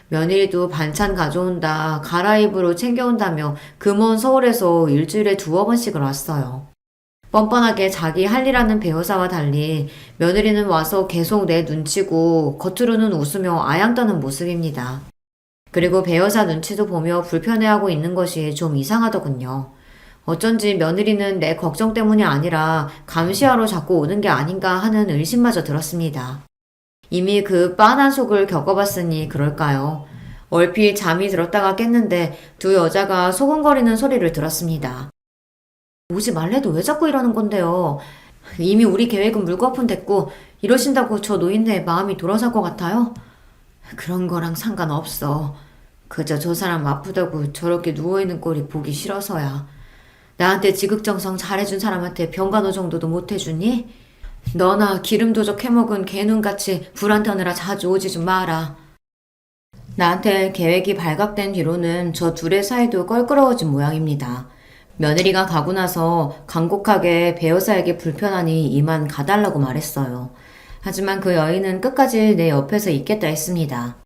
며느리도 반찬 가져온다, 갈아입으로 챙겨온다며 그 먼 서울에서 일주일에 2번씩을 왔어요. 뻔뻔하게 자기 할 일 하는 배우사와 달리 며느리는 와서 계속 내 눈치고 겉으로는 웃으며 아양 떠는 모습입니다. 그리고 배우사 눈치도 보며 불편해하고 있는 것이 좀 이상하더군요. 어쩐지 며느리는 내 걱정 때문이 아니라 감시하러 자꾸 오는 게 아닌가 하는 의심마저 들었습니다. 이미 그 빤한 속을 겪어봤으니 그럴까요? 얼핏 잠이 들었다가 깼는데 두 여자가 소곤거리는 소리를 들었습니다. 오지 말래도 왜 자꾸 이러는 건데요? 이미 우리 계획은 물거품 됐고 이러신다고 저 노인네 마음이 돌아설 것 같아요? 그런 거랑 상관없어. 그저 저 사람 아프다고 저렇게 누워있는 꼴이 보기 싫어서야. 나한테 지극정성 잘해준 사람한테 병간호 정도도 못해주니? 너나 기름 도적 해먹은 개눈같이 불안 터느라 자주 오지 좀 마라. 나한테 계획이 발각된 뒤로는 저 둘의 사이도 껄끄러워진 모양입니다. 며느리가 가고 나서 간곡하게 배여사에게 불편하니 이만 가달라고 말했어요. 하지만 그 여인은 끝까지 내 옆에서 있겠다 했습니다.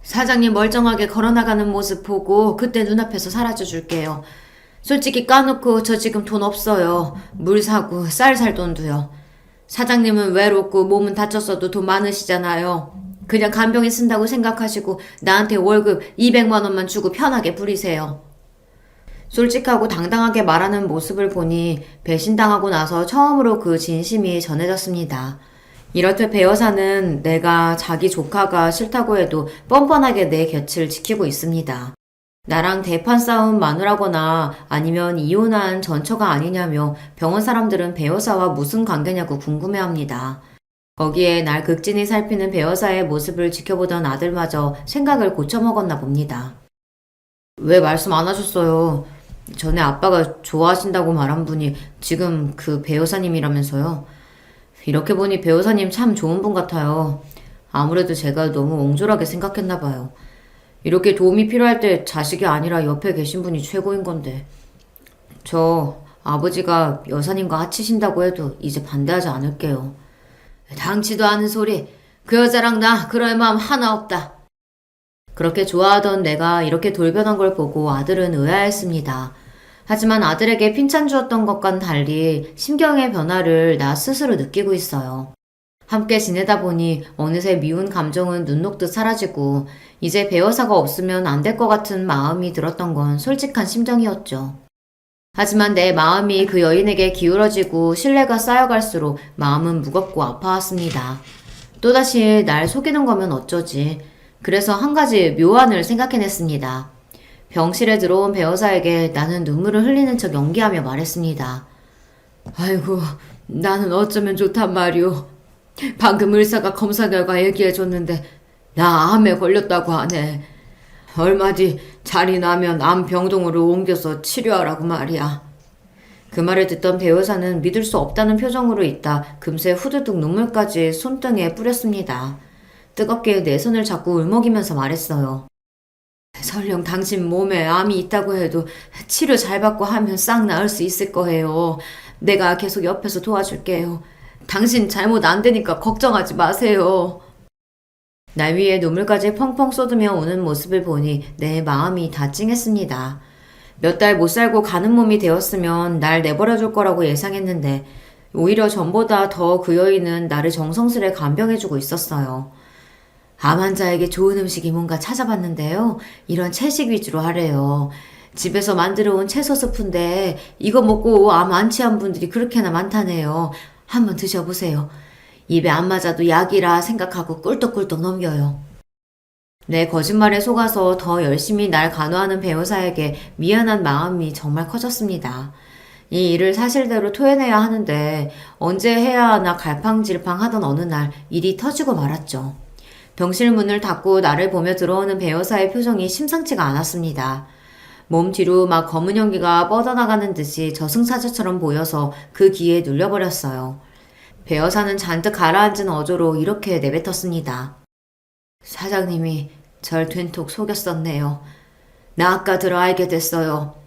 사장님 멀쩡하게 걸어나가는 모습 보고 그때 눈앞에서 사라져 줄게요. 솔직히 까놓고 저 지금 돈 없어요. 물 사고 쌀 살 돈도요. 사장님은 외롭고 몸은 다쳤어도 돈 많으시잖아요. 그냥 간병인 쓴다고 생각하시고 나한테 월급 200만 원만 주고 편하게 부리세요. 솔직하고 당당하게 말하는 모습을 보니 배신당하고 나서 처음으로 그 진심이 전해졌습니다. 이렇듯 배여사는 내가 자기 조카가 싫다고 해도 뻔뻔하게 내 곁을 지키고 있습니다. 나랑 대판 싸움 마누라거나 아니면 이혼한 전처가 아니냐며 병원 사람들은 배여사와 무슨 관계냐고 궁금해합니다. 거기에 날 극진히 살피는 배여사의 모습을 지켜보던 아들마저 생각을 고쳐먹었나 봅니다. 왜 말씀 안 하셨어요? 전에 아빠가 좋아하신다고 말한 분이 지금 그 배여사님이라면서요. 이렇게 보니 배여사님 참 좋은 분 같아요. 아무래도 제가 너무 옹졸하게 생각했나 봐요. 이렇게 도움이 필요할 때 자식이 아니라 옆에 계신 분이 최고인 건데. 저 아버지가 여사님과 합치신다고 해도 이제 반대하지 않을게요. 당치도 않은 소리. 그 여자랑 나 그럴 마음 하나 없다. 그렇게 좋아하던 내가 이렇게 돌변한 걸 보고 아들은 의아했습니다. 하지만 아들에게 핀찬 주었던 것과는 달리 심경의 변화를 나 스스로 느끼고 있어요. 함께 지내다 보니 어느새 미운 감정은 눈 녹듯 사라지고 이제 배여사가 없으면 안 될 것 같은 마음이 들었던 건 솔직한 심정이었죠. 하지만 내 마음이 그 여인에게 기울어지고 신뢰가 쌓여갈수록 마음은 무겁고 아파왔습니다. 또다시 날 속이는 거면 어쩌지. 그래서 한 가지 묘안을 생각해냈습니다. 병실에 들어온 배여사에게 나는 눈물을 흘리는 척 연기하며 말했습니다. 아이고, 나는 어쩌면 좋단 말이오. 방금 의사가 검사 결과 얘기해줬는데 나 암에 걸렸다고 하네. 얼마 뒤 잘이 나면 암 병동으로 옮겨서 치료하라고 말이야. 그 말을 듣던 배여사는 믿을 수 없다는 표정으로 있다 금세 후두둑 눈물까지 손등에 뿌렸습니다. 뜨겁게 내 손을 잡고 울먹이면서 말했어요. 설령 당신 몸에 암이 있다고 해도 치료 잘 받고 하면 싹 나을 수 있을 거예요. 내가 계속 옆에서 도와줄게요. 당신 잘못 안 되니까 걱정하지 마세요. 날 위에 눈물까지 펑펑 쏟으며 우는 모습을 보니 내 마음이 다 찡했습니다. 몇 달 못 살고 가는 몸이 되었으면 날 내버려 둘 거라고 예상했는데 오히려 전보다 더 그 여인은 나를 정성스레 간병해주고 있었어요. 암 환자에게 좋은 음식이 뭔가 찾아봤는데요. 이런 채식 위주로 하래요. 집에서 만들어 온 채소 스프인데 이거 먹고 암 완치한 분들이 그렇게나 많다네요. 한번 드셔보세요. 입에 안 맞아도 약이라 생각하고 꿀떡꿀떡 넘겨요. 내 거짓말에 속아서 더 열심히 날 간호하는 배우사에게 미안한 마음이 정말 커졌습니다. 이 일을 사실대로 토해내야 하는데 언제 해야 하나 갈팡질팡 하던 어느 날 일이 터지고 말았죠. 병실 문을 닫고 나를 보며 들어오는 배여사의 표정이 심상치가 않았습니다. 몸 뒤로 막 검은 연기가 뻗어나가는 듯이 저승사자처럼 보여서 그 기에 눌려버렸어요. 배여사는 잔뜩 가라앉은 어조로 이렇게 내뱉었습니다. 사장님이 절 된통 속였었네요. 나 아까 들어 알게 됐어요.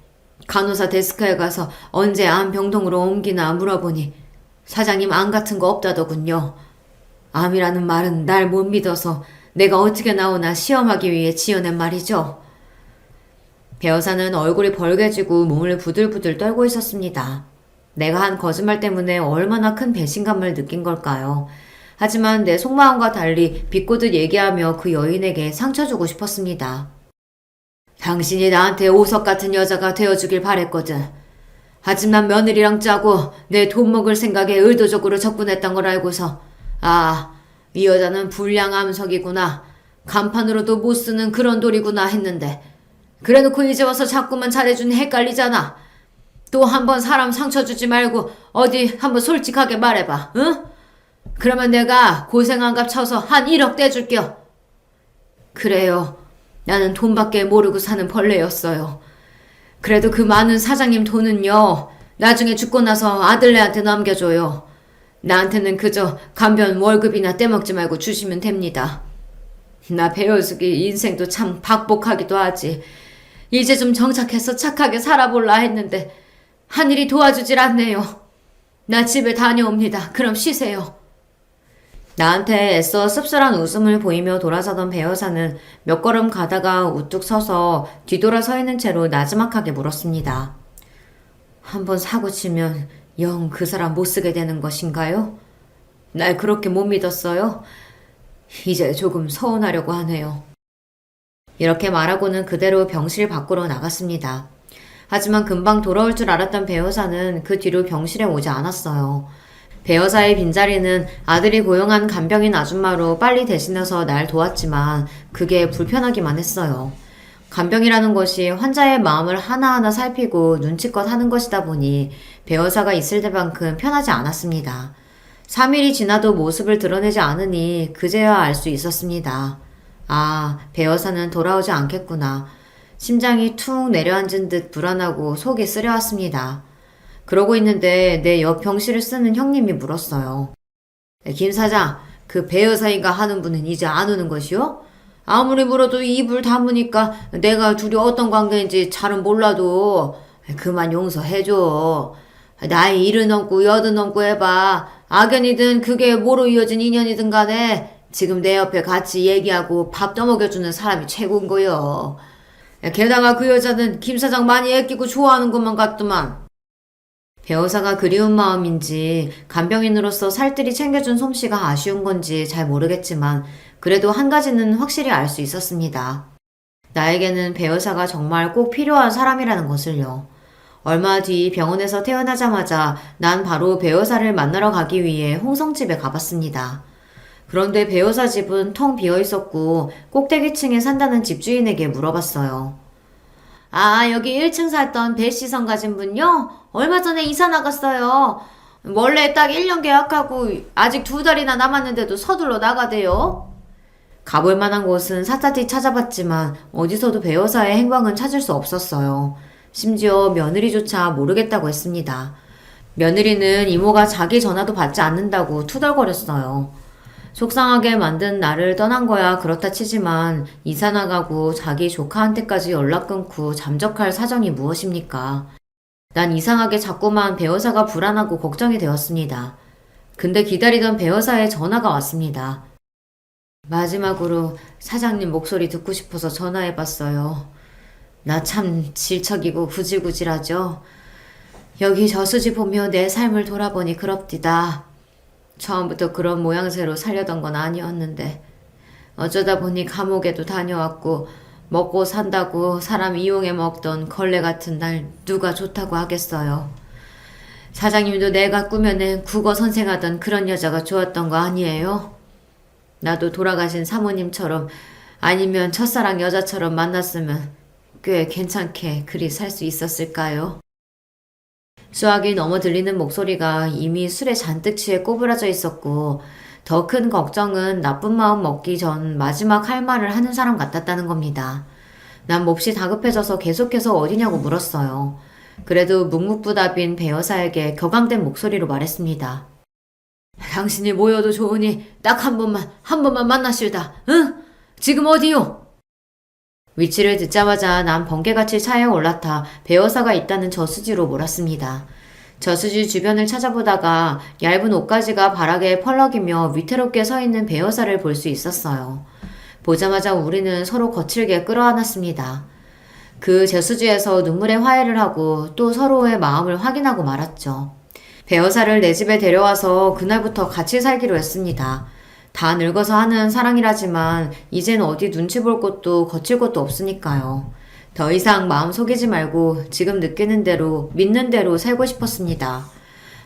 간호사 데스크에 가서 언제 암 병동으로 옮기나 물어보니 사장님 암 같은 거 없다더군요. 암이라는 말은 날 못 믿어서 내가 어떻게 나오나 시험하기 위해 지어낸 말이죠. 배여사는 얼굴이 벌개지고 몸을 부들부들 떨고 있었습니다. 내가 한 거짓말 때문에 얼마나 큰 배신감을 느낀 걸까요? 하지만 내 속마음과 달리 비꼬듯 얘기하며 그 여인에게 상처 주고 싶었습니다. 당신이 나한테 오석 같은 여자가 되어주길 바랬거든. 하지만 며느리랑 짜고 내 돈 먹을 생각에 의도적으로 접근했던 걸 알고서 이 여자는 불량 암석이구나. 간판으로도 못 쓰는 그런 돌이구나 했는데 그래놓고 이제 와서 자꾸만 잘해주니 헷갈리잖아. 또 한번 사람 상처 주지 말고 어디 한번 솔직하게 말해봐. 응? 그러면 내가 고생한 값 쳐서 한 1억 떼줄게요. 그래요. 나는 돈밖에 모르고 사는 벌레였어요. 그래도 그 많은 사장님 돈은요. 나중에 죽고 나서 아들네한테 남겨줘요. 나한테는 그저 간변 월급이나 떼먹지 말고 주시면 됩니다. 나 배어숙이 인생도 참 박복하기도 하지. 이제 좀 정착해서 착하게 살아볼라 했는데 하늘이 도와주질 않네요. 나 집에 다녀옵니다. 그럼 쉬세요. 나한테 애써 씁쓸한 웃음을 보이며 돌아서던 배여사는 몇 걸음 가다가 우뚝 서서 뒤돌아 서 있는 채로 나지막하게 물었습니다. 한번 사고 치면 영 그 사람 못 쓰게 되는 것인가요? 날 그렇게 못 믿었어요? 이제 조금 서운하려고 하네요. 이렇게 말하고는 그대로 병실 밖으로 나갔습니다. 하지만 금방 돌아올 줄 알았던 배여사는 그 뒤로 병실에 오지 않았어요. 배여사의 빈자리는 아들이 고용한 간병인 아줌마로 빨리 대신해서 날 도왔지만 그게 불편하기만 했어요. 간병이라는 것이 환자의 마음을 하나하나 살피고 눈치껏 하는 것이다 보니 배여사가 있을 때만큼 편하지 않았습니다. 3일이 지나도 모습을 드러내지 않으니 그제야 알 수 있었습니다. 배여사는 돌아오지 않겠구나. 심장이 툭 내려앉은 듯 불안하고 속이 쓰려왔습니다. 그러고 있는데 내 옆 병실을 쓰는 형님이 물었어요. 김 사장, 그 배여사인가 하는 분은 이제 안 오는 것이요? 아무리 물어도 입을 다무니까 내가 둘이 어떤 관계인지 잘은 몰라도 그만 용서해줘. 나이 70 넘고 80 넘고 해봐. 악연이든 그게 뭐로 이어진 인연이든 간에 지금 내 옆에 같이 얘기하고 밥 떠먹여주는 사람이 최고인 거요. 게다가 그 여자는 김 사장 많이 애끼고 좋아하는 것만 같더만. 배여사가 그리운 마음인지 간병인으로서 살뜰히 챙겨준 솜씨가 아쉬운 건지 잘 모르겠지만 그래도 한 가지는 확실히 알 수 있었습니다. 나에게는 배여사가 정말 꼭 필요한 사람이라는 것을요. 얼마 뒤 병원에서 퇴원하자마자 난 바로 배여사를 만나러 가기 위해 홍성집에 가봤습니다. 그런데 배여사 집은 텅 비어 있었고 꼭대기층에 산다는 집주인에게 물어봤어요. 여기 1층 살던 배씨성 가진 분요? 얼마 전에 이사 나갔어요. 원래 딱 1년 계약하고 아직 2달이나 남았는데도 서둘러 나가대요. 가볼 만한 곳은 샅샅이 찾아봤지만 어디서도 배여사의 행방은 찾을 수 없었어요. 심지어 며느리조차 모르겠다고 했습니다. 며느리는 이모가 자기 전화도 받지 않는다고 투덜거렸어요. 속상하게 만든 나를 떠난 거야 그렇다 치지만 이사 나가고 자기 조카한테까지 연락 끊고 잠적할 사정이 무엇입니까? 난 이상하게 자꾸만 배여사가 불안하고 걱정이 되었습니다. 근데 기다리던 배여사의 전화가 왔습니다. 마지막으로 사장님 목소리 듣고 싶어서 전화해봤어요. 나 참 질척이고 구질구질하죠. 여기 저수지 보며 내 삶을 돌아보니 그럽디다. 처음부터 그런 모양새로 살려던 건 아니었는데 어쩌다 보니 감옥에도 다녀왔고 먹고 산다고 사람 이용해 먹던 걸레 같은 날 누가 좋다고 하겠어요. 사장님도 내가 꾸며낸 국어 선생하던 그런 여자가 좋았던 거 아니에요? 나도 돌아가신 사모님처럼 아니면 첫사랑 여자처럼 만났으면 꽤 괜찮게 그리 살 수 있었을까요? 수학이 넘어 들리는 목소리가 이미 술에 잔뜩 취해 꼬부라져 있었고, 더 큰 걱정은 나쁜 마음 먹기 전 마지막 할 말을 하는 사람 같았다는 겁니다. 난 몹시 다급해져서 계속해서 어디냐고 물었어요. 그래도 묵묵부답인 배 여사에게 격앙된 목소리로 말했습니다. 당신이 모여도 좋으니 딱 한 번만 만나실다. 응? 지금 어디요? 위치를 듣자마자 난 번개같이 차에 올라타 배 여사가 있다는 저수지로 몰았습니다. 저수지 주변을 찾아보다가 얇은 옷가지가 바닥에 펄럭이며 위태롭게 서 있는 배 여사를 볼 수 있었어요. 보자마자 우리는 서로 거칠게 끌어안았습니다. 그 저수지에서 눈물의 화해를 하고 또 서로의 마음을 확인하고 말았죠. 배 여사를 내 집에 데려와서 그날부터 같이 살기로 했습니다. 다 늙어서 하는 사랑이라지만 이젠 어디 눈치 볼 곳도 거칠 곳도 없으니까요. 더 이상 마음 속이지 말고 지금 느끼는 대로 믿는 대로 살고 싶었습니다.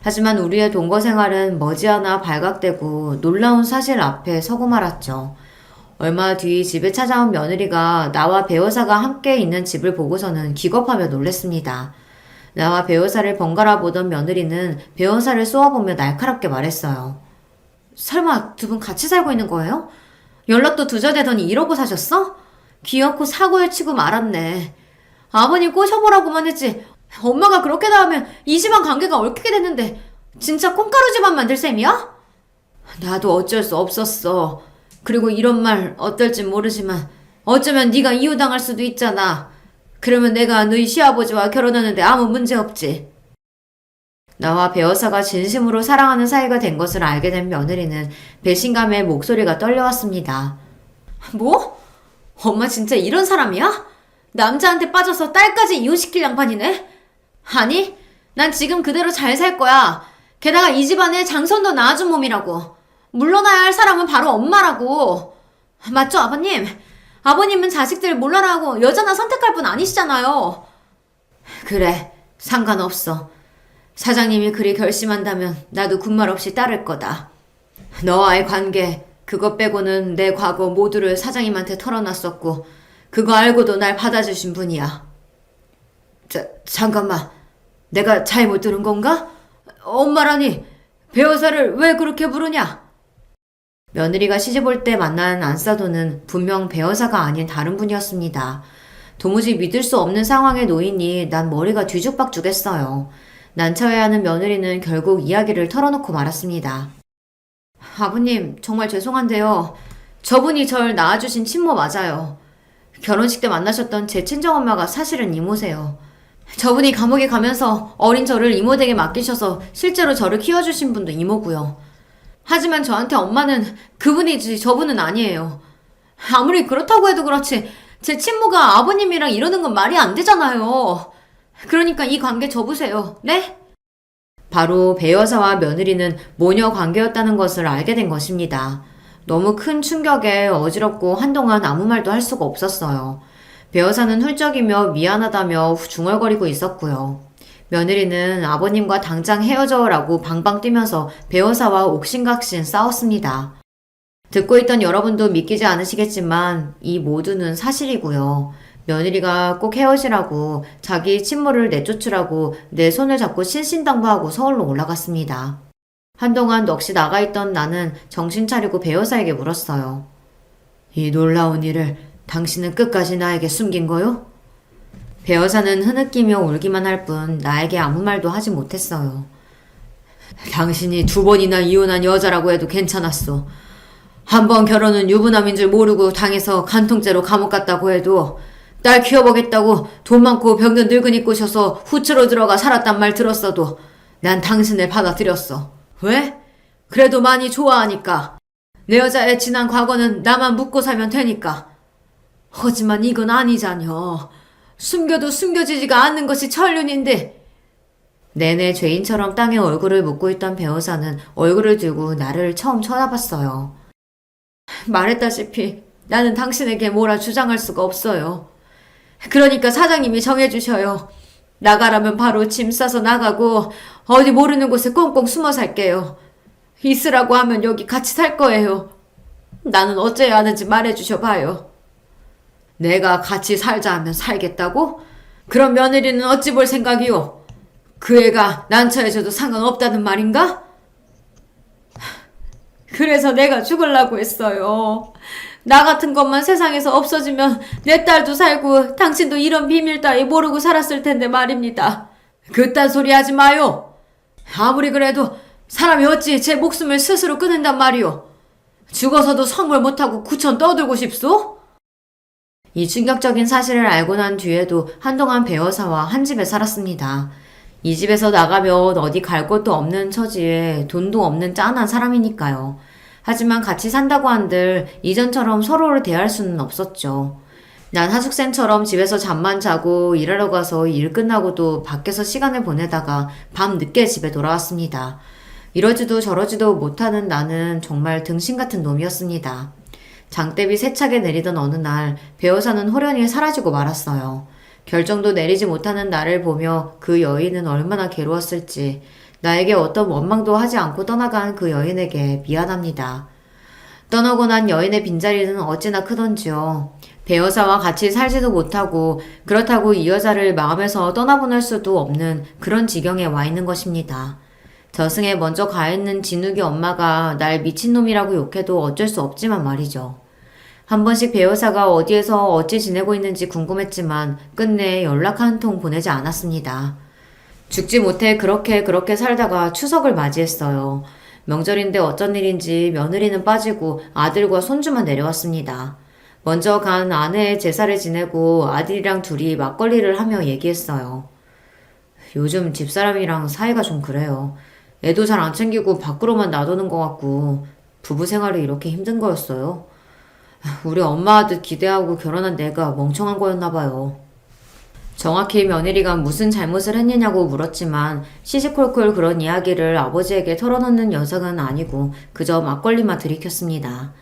하지만 우리의 동거 생활은 머지않아 발각되고 놀라운 사실 앞에 서고 말았죠. 얼마 뒤 집에 찾아온 며느리가 나와 배 여사가 함께 있는 집을 보고서는 기겁하며 놀랬습니다. 나와 배 여사를 번갈아 보던 며느리는 배 여사를 쏘아보며 날카롭게 말했어요. 설마 두 분 같이 살고 있는 거예요? 연락도 두절되더니 이러고 사셨어? 귀엽고 사고에 치고 말았네. 아버님 꼬셔보라고만 했지. 엄마가 그렇게 나오면 이 집안 관계가 얽히게 됐는데 진짜 콩가루 집안 만들 셈이야? 나도 어쩔 수 없었어. 그리고 이런 말 어떨진 모르지만 어쩌면 네가 이혼당할 수도 있잖아. 그러면 내가 너희 시아버지와 결혼하는데 아무 문제 없지. 나와 배 여사가 진심으로 사랑하는 사이가 된 것을 알게 된 며느리는 배신감에 목소리가 떨려왔습니다. 뭐? 엄마 진짜 이런 사람이야? 남자한테 빠져서 딸까지 이혼시킬 양반이네? 아니, 난 지금 그대로 잘 살 거야. 게다가 이 집안에 장손도 낳아준 몸이라고. 물러나야 할 사람은 바로 엄마라고. 맞죠, 아버님? 아버님은 자식들 물러나고 여자나 선택할 분 아니시잖아요. 그래, 상관없어. 사장님이 그리 결심한다면 나도 군말 없이 따를 거다. 너와의 관계, 그것 빼고는 내 과거 모두를 사장님한테 털어놨었고 그거 알고도 날 받아주신 분이야. 잠깐만. 내가 잘못 들은 건가? 엄마라니 배 여사를 왜 그렇게 부르냐? 며느리가 시집올 때 만난 안사도는 분명 배 여사가 아닌 다른 분이었습니다. 도무지 믿을 수 없는 상황에 놓이니 난 머리가 뒤죽박죽했어요. 난처해하는 며느리는 결국 이야기를 털어놓고 말았습니다. 아버님, 정말 죄송한데요. 저분이 절 낳아주신 친모 맞아요. 결혼식 때 만나셨던 제 친정엄마가 사실은 이모세요. 저분이 감옥에 가면서 어린 저를 이모댁에 맡기셔서 실제로 저를 키워주신 분도 이모고요. 하지만 저한테 엄마는 그분이지 저분은 아니에요. 아무리 그렇다고 해도 그렇지 제 친모가 아버님이랑 이러는 건 말이 안 되잖아요. 그러니까 이 관계 접으세요. 네? 바로 배 여사와 며느리는 모녀 관계였다는 것을 알게 된 것입니다. 너무 큰 충격에 어지럽고 한동안 아무 말도 할 수가 없었어요. 배 여사는 훌쩍이며 미안하다며 중얼거리고 있었고요. 며느리는 아버님과 당장 헤어져라고 방방 뛰면서 배 여사와 옥신각신 싸웠습니다. 듣고 있던 여러분도 믿기지 않으시겠지만 이 모두는 사실이고요. 며느리가 꼭 헤어지라고 자기 친모를 내쫓으라고 내 손을 잡고 신신당부하고 서울로 올라갔습니다. 한동안 넋이 나가있던 나는 정신 차리고 배 여사에게 물었어요. 이 놀라운 일을 당신은 끝까지 나에게 숨긴 거요? 배 여사는 흐느끼며 울기만 할 뿐 나에게 아무 말도 하지 못했어요. 당신이 2번이나 이혼한 여자라고 해도 괜찮았어. 한 번 결혼은 유부남인 줄 모르고 당해서 간통죄로 감옥 갔다고 해도 딸 키워보겠다고 돈 많고 병든 늙은이 꼬셔서 후추로 들어가 살았단 말 들었어도 난 당신을 받아들였어. 왜? 그래도 많이 좋아하니까. 내 여자의 지난 과거는 나만 묻고 살면 되니까. 하지만 이건 아니잖여. 숨겨도 숨겨지지가 않는 것이 천륜인데. 내내 죄인처럼 땅에 얼굴을 묻고 있던 배 여사는 얼굴을 들고 나를 처음 쳐다봤어요. 말했다시피 나는 당신에게 뭐라 주장할 수가 없어요. 그러니까 사장님이 정해주셔요. 나가라면 바로 짐 싸서 나가고 어디 모르는 곳에 꽁꽁 숨어 살게요. 있으라고 하면 여기 같이 살 거예요. 나는 어째야 하는지 말해주셔 봐요. 내가 같이 살자 하면 살겠다고? 그럼 며느리는 어찌 볼 생각이오? 그 애가 난처해져도 상관없다는 말인가? 그래서 내가 죽으려고 했어요. 나 같은 것만 세상에서 없어지면 내 딸도 살고 당신도 이런 비밀 따위 모르고 살았을 텐데 말입니다. 그딴 소리 하지 마요. 아무리 그래도 사람이 어찌 제 목숨을 스스로 끊는단 말이오. 죽어서도 성물 못하고 구천 떠들고 싶소? 이 충격적인 사실을 알고 난 뒤에도 한동안 배어사와 한 집에 살았습니다. 이 집에서 나가면 어디 갈 곳도 없는 처지에 돈도 없는 짠한 사람이니까요. 하지만 같이 산다고 한들 이전처럼 서로를 대할 수는 없었죠. 난 하숙생처럼 집에서 잠만 자고 일하러 가서 일 끝나고도 밖에서 시간을 보내다가 밤 늦게 집에 돌아왔습니다. 이러지도 저러지도 못하는 나는 정말 등신 같은 놈이었습니다. 장대비 세차게 내리던 어느 날 배어사는 호련히 사라지고 말았어요. 결정도 내리지 못하는 나를 보며 그 여인은 얼마나 괴로웠을지 나에게 어떤 원망도 하지 않고 떠나간 그 여인에게 미안합니다. 떠나고 난 여인의 빈자리는 어찌나 크던지요. 배어사와 같이 살지도 못하고 그렇다고 이 여자를 마음에서 떠나보낼 수도 없는 그런 지경에 와 있는 것입니다. 저승에 먼저 가 있는 진욱이 엄마가 날 미친놈이라고 욕해도 어쩔 수 없지만 말이죠. 한 번씩 배어사가 어디에서 어찌 지내고 있는지 궁금했지만 끝내 연락 한 통 보내지 않았습니다. 죽지 못해 그렇게 살다가 추석을 맞이했어요. 명절인데 어쩐 일인지 며느리는 빠지고 아들과 손주만 내려왔습니다. 먼저 간 아내의 제사를 지내고 아들이랑 둘이 막걸리를 하며 얘기했어요. 요즘 집사람이랑 사이가 좀 그래요. 애도 잘 안 챙기고 밖으로만 놔두는 것 같고 부부 생활이 이렇게 힘든 거였어요. 우리 엄마 아들 기대하고 결혼한 내가 멍청한 거였나 봐요. 정확히 며느리가 무슨 잘못을 했느냐고 물었지만 시시콜콜 그런 이야기를 아버지에게 털어놓는 여성은 아니고 그저 막걸리만 들이켰습니다.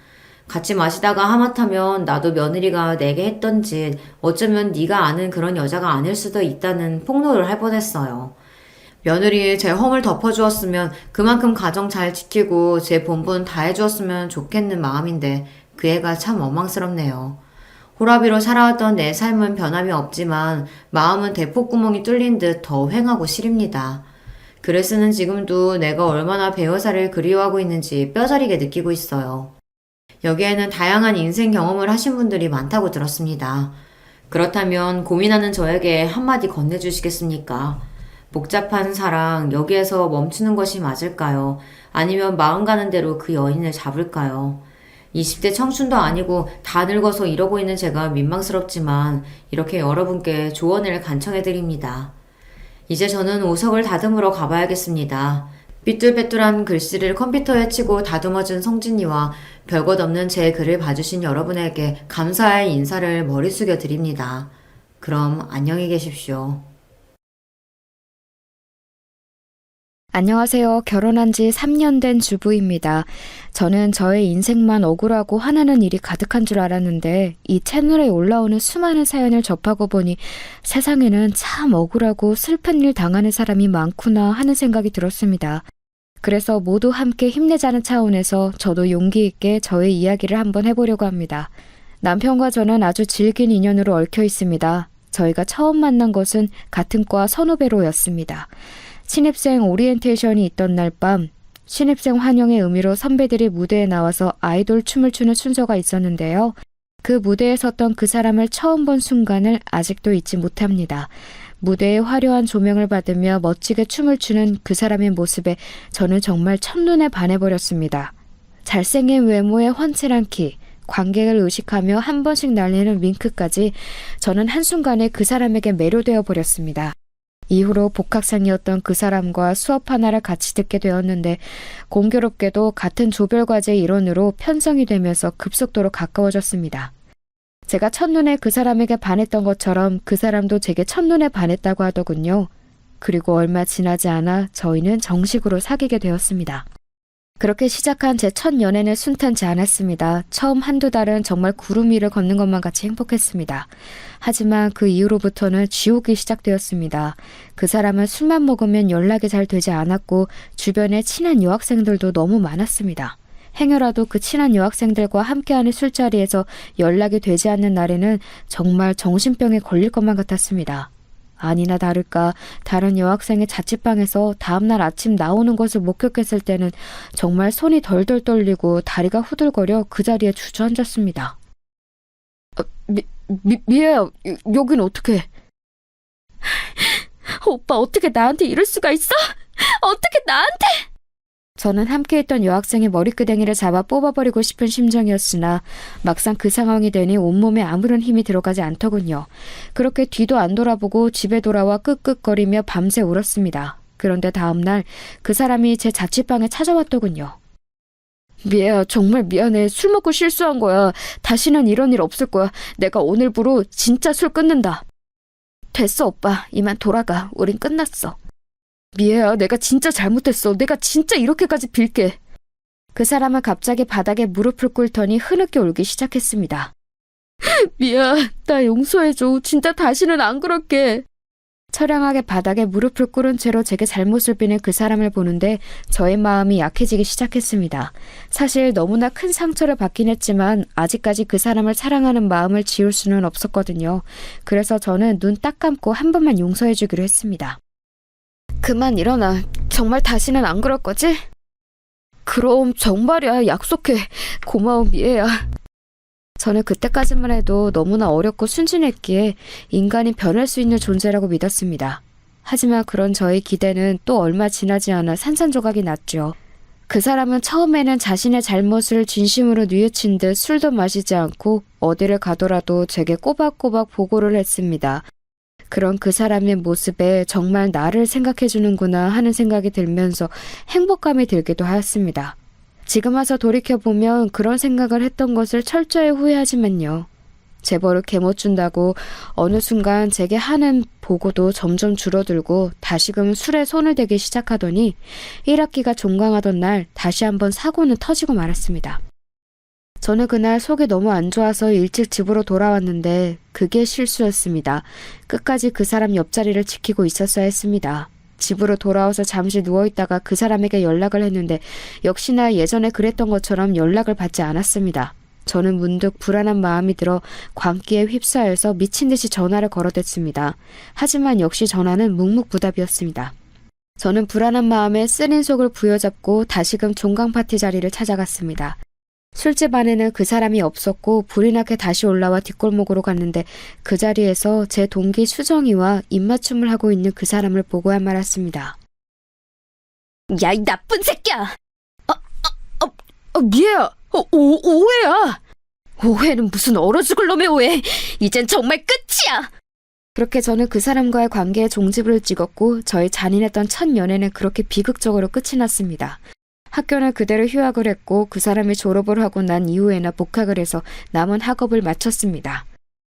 같이 마시다가 하마터면 나도 며느리가 내게 했던 짓 어쩌면 네가 아는 그런 여자가 아닐 수도 있다는 폭로를 할 뻔했어요. 며느리의 제 험을 덮어주었으면 그만큼 가정 잘 지키고 제 본분 다 해주었으면 좋겠는 마음인데 그 애가 참 원망스럽네요. 호라비로 살아왔던 내 삶은 변함이 없지만 마음은 대폭구멍이 뚫린 듯 더 휑하고 시립니다. 글을 쓰는 지금도 내가 얼마나 배어사를 그리워하고 있는지 뼈저리게 느끼고 있어요. 여기에는 다양한 인생 경험을 하신 분들이 많다고 들었습니다. 그렇다면 고민하는 저에게 한마디 건네주시겠습니까? 복잡한 사랑, 여기에서 멈추는 것이 맞을까요? 아니면 마음 가는 대로 그 여인을 잡을까요? 20대 청춘도 아니고 다 늙어서 이러고 있는 제가 민망스럽지만 이렇게 여러분께 조언을 간청해드립니다. 이제 저는 오석을 다듬으러 가봐야겠습니다. 삐뚤빼뚤한 글씨를 컴퓨터에 치고 다듬어준 성진이와 별것 없는 제 글을 봐주신 여러분에게 감사의 인사를 머리 숙여 드립니다. 그럼 안녕히 계십시오. 안녕하세요. 결혼한 지 3년 된 주부입니다. 저는 저의 인생만 억울하고 화나는 일이 가득한 줄 알았는데 이 채널에 올라오는 수많은 사연을 접하고 보니 세상에는 참 억울하고 슬픈 일 당하는 사람이 많구나 하는 생각이 들었습니다. 그래서 모두 함께 힘내자는 차원에서 저도 용기 있게 저의 이야기를 한번 해보려고 합니다. 남편과 저는 아주 질긴 인연으로 얽혀 있습니다. 저희가 처음 만난 것은 같은 과 선후배로였습니다. 신입생 오리엔테이션이 있던 날 밤 신입생 환영의 의미로 선배들이 무대에 나와서 아이돌 춤을 추는 순서가 있었는데요. 그 무대에 섰던 그 사람을 처음 본 순간을 아직도 잊지 못합니다. 무대의 화려한 조명을 받으며 멋지게 춤을 추는 그 사람의 모습에 저는 정말 첫눈에 반해버렸습니다. 잘생긴 외모에 훤칠한 키, 관객을 의식하며 한 번씩 날리는 윙크까지 저는 한순간에 그 사람에게 매료되어 버렸습니다. 이후로 복학생이었던 그 사람과 수업 하나를 같이 듣게 되었는데 공교롭게도 같은 조별과제 일원으로 편성이 되면서 급속도로 가까워졌습니다. 제가 첫눈에 그 사람에게 반했던 것처럼 그 사람도 제게 첫눈에 반했다고 하더군요. 그리고 얼마 지나지 않아 저희는 정식으로 사귀게 되었습니다. 그렇게 시작한 제 첫 연애는 순탄치 않았습니다. 처음 한두 달은 정말 구름 위를 걷는 것만 같이 행복했습니다. 하지만 그 이후로부터는 지옥이 시작되었습니다. 그 사람은 술만 먹으면 연락이 잘 되지 않았고 주변에 친한 여학생들도 너무 많았습니다. 행여라도 그 친한 여학생들과 함께하는 술자리에서 연락이 되지 않는 날에는 정말 정신병에 걸릴 것만 같았습니다. 아니나 다를까 다른 여학생의 자취방에서 다음날 아침 나오는 것을 목격했을 때는 정말 손이 덜덜 떨리고 다리가 후들거려 그 자리에 주저앉았습니다. 미애야, 여긴 어떻게? 오빠 어떻게 나한테 이럴 수가 있어? 어떻게 나한테? 저는 함께했던 여학생의 머리끄댕이를 잡아 뽑아버리고 싶은 심정이었으나 막상 그 상황이 되니 온몸에 아무런 힘이 들어가지 않더군요. 그렇게 뒤도 안 돌아보고 집에 돌아와 끄끄거리며 밤새 울었습니다. 그런데 다음날 그 사람이 제 자취방에 찾아왔더군요. 미애야, 정말 미안해. 술 먹고 실수한 거야. 다시는 이런 일 없을 거야. 내가 오늘부로 진짜 술 끊는다. 됐어, 오빠. 이만 돌아가. 우린 끝났어. 미애야, 내가 진짜 잘못했어. 내가 진짜 이렇게까지 빌게. 그 사람은 갑자기 바닥에 무릎을 꿇더니 흐느껴 울기 시작했습니다. 미애야, 나 용서해줘. 진짜 다시는 안 그럴게. 처량하게 바닥에 무릎을 꿇은 채로 제게 잘못을 비는 그 사람을 보는데 저의 마음이 약해지기 시작했습니다. 사실 너무나 큰 상처를 받긴 했지만 아직까지 그 사람을 사랑하는 마음을 지울 수는 없었거든요. 그래서 저는 눈 딱 감고 한 번만 용서해주기로 했습니다. 그만 일어나. 정말 다시는 안 그럴 거지? 그럼 정말이야. 약속해. 고마워, 미애야. 저는 그때까지만 해도 너무나 어렵고 순진했기에 인간이 변할 수 있는 존재라고 믿었습니다. 하지만 그런 저의 기대는 또 얼마 지나지 않아 산산조각이 났죠. 그 사람은 처음에는 자신의 잘못을 진심으로 뉘우친 듯 술도 마시지 않고 어디를 가더라도 제게 꼬박꼬박 보고를 했습니다. 그런 그 사람의 모습에 정말 나를 생각해주는구나 하는 생각이 들면서 행복감이 들기도 하였습니다. 지금 와서 돌이켜보면 그런 생각을 했던 것을 철저히 후회하지만요. 제 버릇 개못 준다고 어느 순간 제게 하는 보고도 점점 줄어들고 다시금 술에 손을 대기 시작하더니 1학기가 종강하던 날 다시 한번 사고는 터지고 말았습니다. 저는 그날 속이 너무 안 좋아서 일찍 집으로 돌아왔는데 그게 실수였습니다. 끝까지 그 사람 옆자리를 지키고 있었어야 했습니다. 집으로 돌아와서 잠시 누워있다가 그 사람에게 연락을 했는데 역시나 예전에 그랬던 것처럼 연락을 받지 않았습니다. 저는 문득 불안한 마음이 들어 광기에 휩싸여서 미친 듯이 전화를 걸어댔습니다. 하지만 역시 전화는 묵묵부답이었습니다. 저는 불안한 마음에 쓰린 속을 부여잡고 다시금 종강 파티 자리를 찾아갔습니다. 술집 안에는 그 사람이 없었고 불이 나게 다시 올라와 뒷골목으로 갔는데 그 자리에서 제 동기 수정이와 입맞춤을 하고 있는 그 사람을 보고야 말았습니다. 야, 이 나쁜 새끼야! 미애야! 오해야! 오해는 무슨 얼어 죽을 놈의 오해! 이젠 정말 끝이야! 그렇게 저는 그 사람과의 관계에 종지부를 찍었고 저희 잔인했던 첫 연애는 그렇게 비극적으로 끝이 났습니다. 학교는 그대로 휴학을 했고 그 사람이 졸업을 하고 난 이후에나 복학을 해서 남은 학업을 마쳤습니다.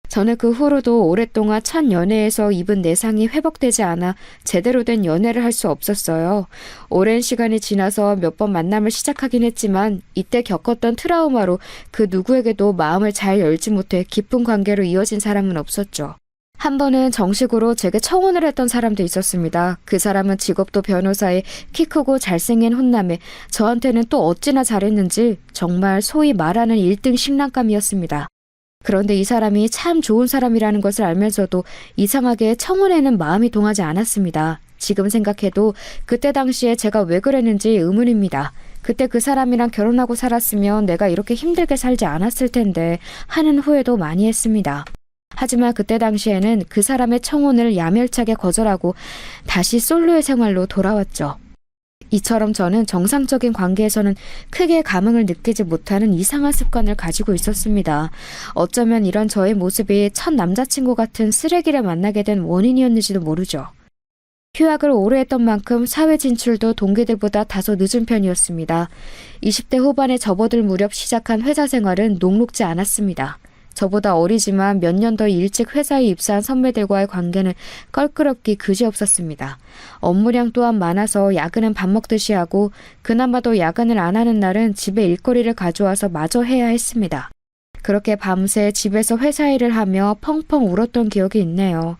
저는 그 후로도 오랫동안 첫 연애에서 입은 내상이 회복되지 않아 제대로 된 연애를 할 수 없었어요. 오랜 시간이 지나서 몇 번 만남을 시작하긴 했지만 이때 겪었던 트라우마로 그 누구에게도 마음을 잘 열지 못해 깊은 관계로 이어진 사람은 없었죠. 한 번은 정식으로 제게 청혼을 했던 사람도 있었습니다. 그 사람은 직업도 변호사에 키 크고 잘생긴 혼남에 저한테는 또 어찌나 잘했는지 정말 소위 말하는 1등 신랑감이었습니다. 그런데 이 사람이 참 좋은 사람이라는 것을 알면서도 이상하게 청혼에는 마음이 동하지 않았습니다. 지금 생각해도 그때 당시에 제가 왜 그랬는지 의문입니다. 그때 그 사람이랑 결혼하고 살았으면 내가 이렇게 힘들게 살지 않았을 텐데 하는 후회도 많이 했습니다. 하지만 그때 당시에는 그 사람의 청혼을 야멸차게 거절하고 다시 솔로의 생활로 돌아왔죠. 이처럼 저는 정상적인 관계에서는 크게 감흥을 느끼지 못하는 이상한 습관을 가지고 있었습니다. 어쩌면 이런 저의 모습이 첫 남자친구 같은 쓰레기를 만나게 된 원인이었는지도 모르죠. 휴학을 오래 했던 만큼 사회 진출도 동기들보다 다소 늦은 편이었습니다. 20대 후반에 접어들 무렵 시작한 회사 생활은 녹록지 않았습니다. 저보다 어리지만 몇 년 더 일찍 회사에 입사한 선배들과의 관계는 껄끄럽기 그지없었습니다. 업무량 또한 많아서 야근은 밥 먹듯이 하고 그나마도 야근을 안 하는 날은 집에 일거리를 가져와서 마저 해야 했습니다. 그렇게 밤새 집에서 회사 일을 하며 펑펑 울었던 기억이 있네요.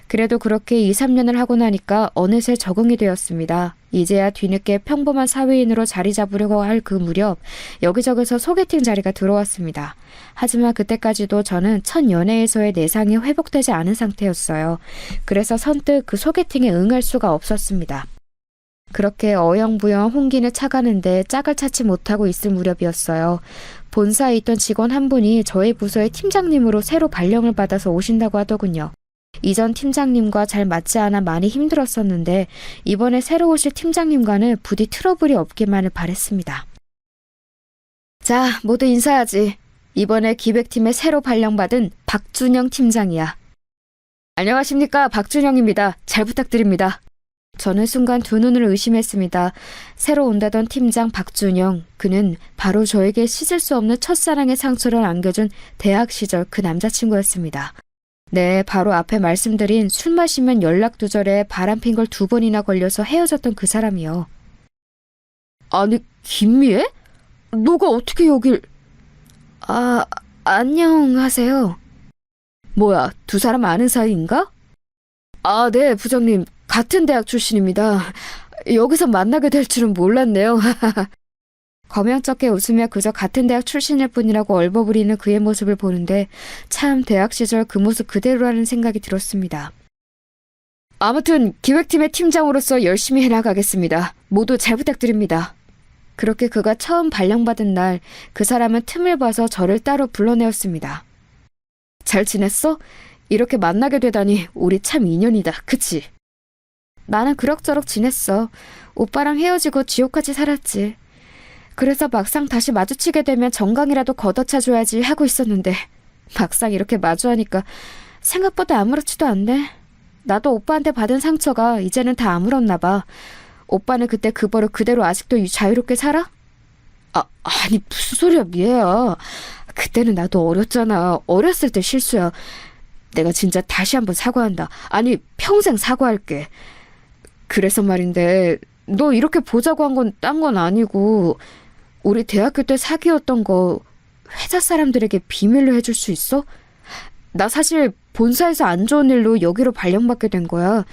그래도 그렇게 2, 3년을 하고 나니까 어느새 적응이 되었습니다. 이제야 뒤늦게 평범한 사회인으로 자리 잡으려고 할 그 무렵 여기저기서 소개팅 자리가 들어왔습니다. 하지만 그때까지도 저는 첫 연애에서의 내상이 회복되지 않은 상태였어요. 그래서 선뜻 그 소개팅에 응할 수가 없었습니다. 그렇게 어영부영 홍기는 차가는데 짝을 찾지 못하고 있을 무렵이었어요. 본사에 있던 직원 한 분이 저희 부서의 팀장님으로 새로 발령을 받아서 오신다고 하더군요. 이전 팀장님과 잘 맞지 않아 많이 힘들었었는데 이번에 새로 오실 팀장님과는 부디 트러블이 없기만을 바랬습니다. 자, 모두 인사하지. 이번에 기획팀에 새로 발령받은 박준영 팀장이야. 안녕하십니까, 박준영입니다. 잘 부탁드립니다. 저는 순간 두 눈을 의심했습니다. 새로 온다던 팀장 박준영, 그는 바로 저에게 씻을 수 없는 첫사랑의 상처를 안겨준 대학 시절 그 남자친구였습니다. 네, 바로 앞에 말씀드린 술 마시면 연락 두절에 바람핀 걸 2번이나 걸려서 헤어졌던 그 사람이요. 아니, 김미애? 너가 어떻게 여길... 안녕하세요. 뭐야, 두 사람 아는 사이인가? 네, 부장님. 같은 대학 출신입니다. 여기서 만나게 될 줄은 몰랐네요. 거명쩍게 웃으며 그저 같은 대학 출신일 뿐이라고 얼버무리는 그의 모습을 보는데 참 대학 시절 그 모습 그대로라는 생각이 들었습니다. 아무튼 기획팀의 팀장으로서 열심히 해나가겠습니다. 모두 잘 부탁드립니다. 그렇게 그가 처음 발령받은 날 그 사람은 틈을 봐서 저를 따로 불러내었습니다. 잘 지냈어? 이렇게 만나게 되다니 우리 참 인연이다. 그치? 나는 그럭저럭 지냈어. 오빠랑 헤어지고 지옥같이 살았지. 그래서 막상 다시 마주치게 되면 정강이라도 걷어차줘야지 하고 있었는데 막상 이렇게 마주하니까 생각보다 아무렇지도 않네. 나도 오빠한테 받은 상처가 이제는 다 아물었나 봐. 오빠는 그때 그 버릇 그대로 아직도 자유롭게 살아? 아니 무슨 소리야 미애야. 그때는 나도 어렸잖아. 어렸을 때 실수야. 내가 진짜 다시 한번 사과한다. 아니 평생 사과할게. 그래서 말인데 너 이렇게 보자고 한 건 딴 건 아니고 우리 대학교 때 사귀었던 거 회사 사람들에게 비밀로 해줄 수 있어? 나 사실 본사에서 안 좋은 일로 여기로 발령받게 된 거야.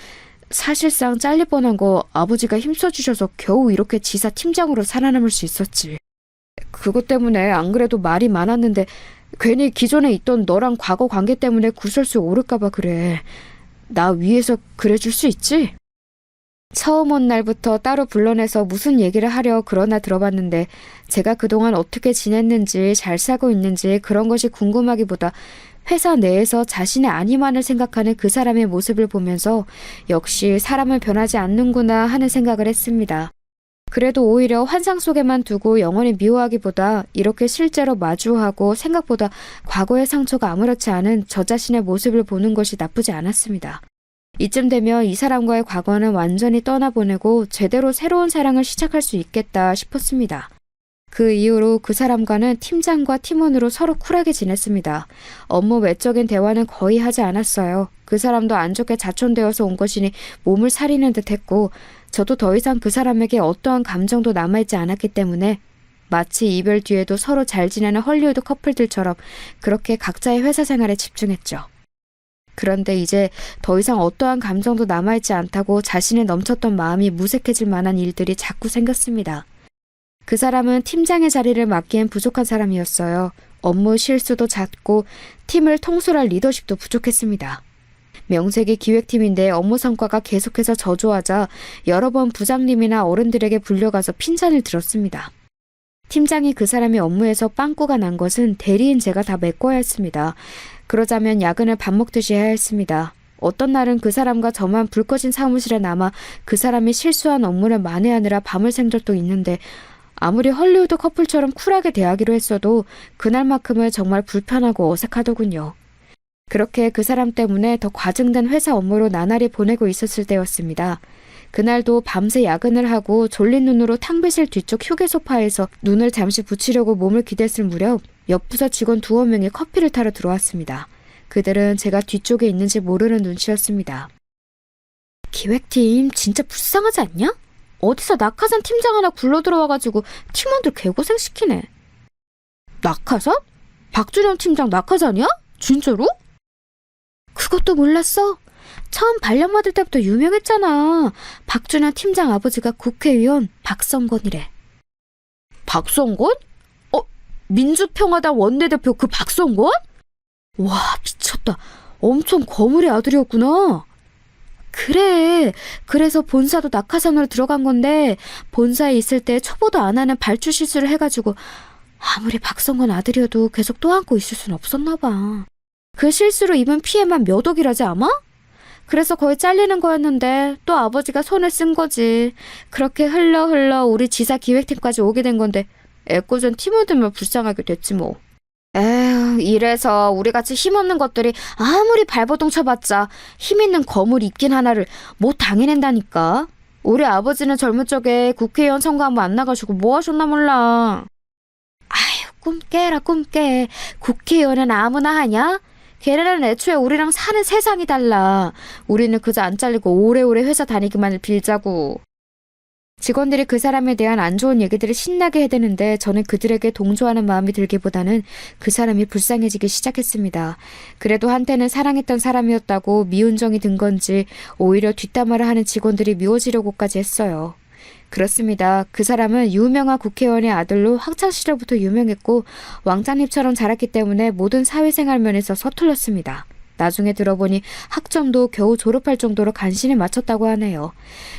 사실상 잘릴 뻔한 거 아버지가 힘써주셔서 겨우 이렇게 지사 팀장으로 살아남을 수 있었지. 그것 때문에 안 그래도 말이 많았는데 괜히 기존에 있던 너랑 과거 관계 때문에 구설수 오를까 봐 그래. 나 위해서 그래줄 수 있지? 처음 온 날부터 따로 불러내서 무슨 얘기를 하려 그러나 들어봤는데 제가 그동안 어떻게 지냈는지 잘 살고 있는지 그런 것이 궁금하기보다 회사 내에서 자신의 안위만을 생각하는 그 사람의 모습을 보면서 역시 사람은 변하지 않는구나 하는 생각을 했습니다. 그래도 오히려 환상 속에만 두고 영원히 미워하기보다 이렇게 실제로 마주하고 생각보다 과거의 상처가 아무렇지 않은 저 자신의 모습을 보는 것이 나쁘지 않았습니다. 이쯤 되면 이 사람과의 과거는 완전히 떠나보내고 제대로 새로운 사랑을 시작할 수 있겠다 싶었습니다. 그 이후로 그 사람과는 팀장과 팀원으로 서로 쿨하게 지냈습니다. 업무 외적인 대화는 거의 하지 않았어요. 그 사람도 안 좋게 자촌되어서 온 것이니 몸을 사리는 듯 했고 저도 더 이상 그 사람에게 어떠한 감정도 남아있지 않았기 때문에 마치 이별 뒤에도 서로 잘 지내는 헐리우드 커플들처럼 그렇게 각자의 회사 생활에 집중했죠. 그런데 이제 더 이상 어떠한 감정도 남아있지 않다고 자신의 넘쳤던 마음이 무색해질 만한 일들이 자꾸 생겼습니다. 그 사람은 팀장의 자리를 맡기엔 부족한 사람이었어요. 업무 실수도 잦고 팀을 통솔할 리더십도 부족했습니다. 명색이 기획팀인데 업무 성과가 계속해서 저조하자 여러 번 부장님이나 어른들에게 불려가서 핀잔을 들었습니다. 팀장이 그 사람의 업무에서 빵꾸가 난 것은 대리인 제가 다 메꿔야 했습니다. 그러자면 야근을 밥 먹듯이 해야 했습니다. 어떤 날은 그 사람과 저만 불 꺼진 사무실에 남아 그 사람이 실수한 업무를 만회하느라 밤을 샌 적도 있는데 아무리 헐리우드 커플처럼 쿨하게 대하기로 했어도 그날만큼은 정말 불편하고 어색하더군요. 그렇게 그 사람 때문에 더 과증된 회사 업무로 나날이 보내고 있었을 때였습니다. 그날도 밤새 야근을 하고 졸린 눈으로 탕비실 뒤쪽 휴게 소파에서 눈을 잠시 붙이려고 몸을 기댔을 무렵 옆 부서 직원 2-3명이 커피를 타러 들어왔습니다. 그들은 제가 뒤쪽에 있는지 모르는 눈치였습니다. 기획팀 진짜 불쌍하지 않냐? 어디서 낙하산 팀장 하나 굴러 들어와가지고 팀원들 개고생시키네. 낙하산? 박준영 팀장 낙하산이야? 진짜로? 그것도 몰랐어? 처음 발령받을 때부터 유명했잖아. 박준현 팀장 아버지가 국회의원 박성건이래. 박성건? 민주평화당 원내대표 그 박성건? 와, 미쳤다. 엄청 거물의 아들이었구나. 그래. 그래서 본사도 낙하산으로 들어간 건데 본사에 있을 때 초보도 안 하는 발주 실수를 해가지고 아무리 박성건 아들이어도 계속 또 안고 있을 순 없었나 봐. 그 실수로 입은 피해만 몇 억이라지 아마? 그래서 거의 잘리는 거였는데 또 아버지가 손을 쓴 거지. 그렇게 흘러 우리 지사 기획팀까지 오게 된 건데 애꿎은 팀원들만 불쌍하게 됐지 뭐. 에휴, 이래서 우리같이 힘없는 것들이 아무리 발버둥 쳐봤자 힘있는 거물 있긴 하나를 못 당해낸다니까. 우리 아버지는 젊은 적에 국회의원 선거 한번 안 나가시고 뭐 하셨나 몰라. 아휴, 꿈 깨라 꿈 깨. 국회의원은 아무나 하냐? 걔네는 애초에 우리랑 사는 세상이 달라. 우리는 그저 안 잘리고 오래오래 회사 다니기만을 빌자고. 직원들이 그 사람에 대한 안 좋은 얘기들을 신나게 해대는데 저는 그들에게 동조하는 마음이 들기보다는 그 사람이 불쌍해지기 시작했습니다. 그래도 한때는 사랑했던 사람이었다고 미운정이 든 건지 오히려 뒷담화를 하는 직원들이 미워지려고까지 했어요. 그렇습니다. 그 사람은 유명한 국회의원의 아들로 학창시절부터 유명했고 왕자님처럼 자랐기 때문에 모든 사회생활 면에서 서툴렀습니다. 나중에 들어보니 학점도 겨우 졸업할 정도로 간신히 맞췄다고 하네요.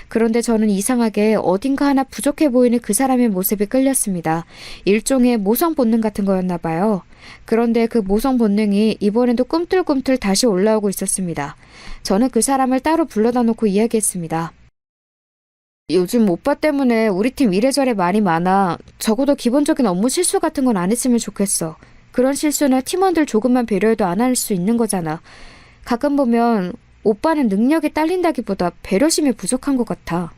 그런데 저는 이상하게 어딘가 하나 부족해 보이는 그 사람의 모습이 끌렸습니다. 일종의 모성 본능 같은 거였나 봐요. 그런데 그 모성 본능이 이번에도 꿈틀꿈틀 다시 올라오고 있었습니다. 저는 그 사람을 따로 불러다 놓고 이야기했습니다. 요즘 오빠 때문에 우리 팀 이래저래 말이 많아. 적어도 기본적인 업무 실수 같은 건 안 했으면 좋겠어. 그런 실수는 팀원들 조금만 배려해도 안 할 수 있는 거잖아. 가끔 보면 오빠는 능력이 딸린다기보다 배려심이 부족한 것 같아.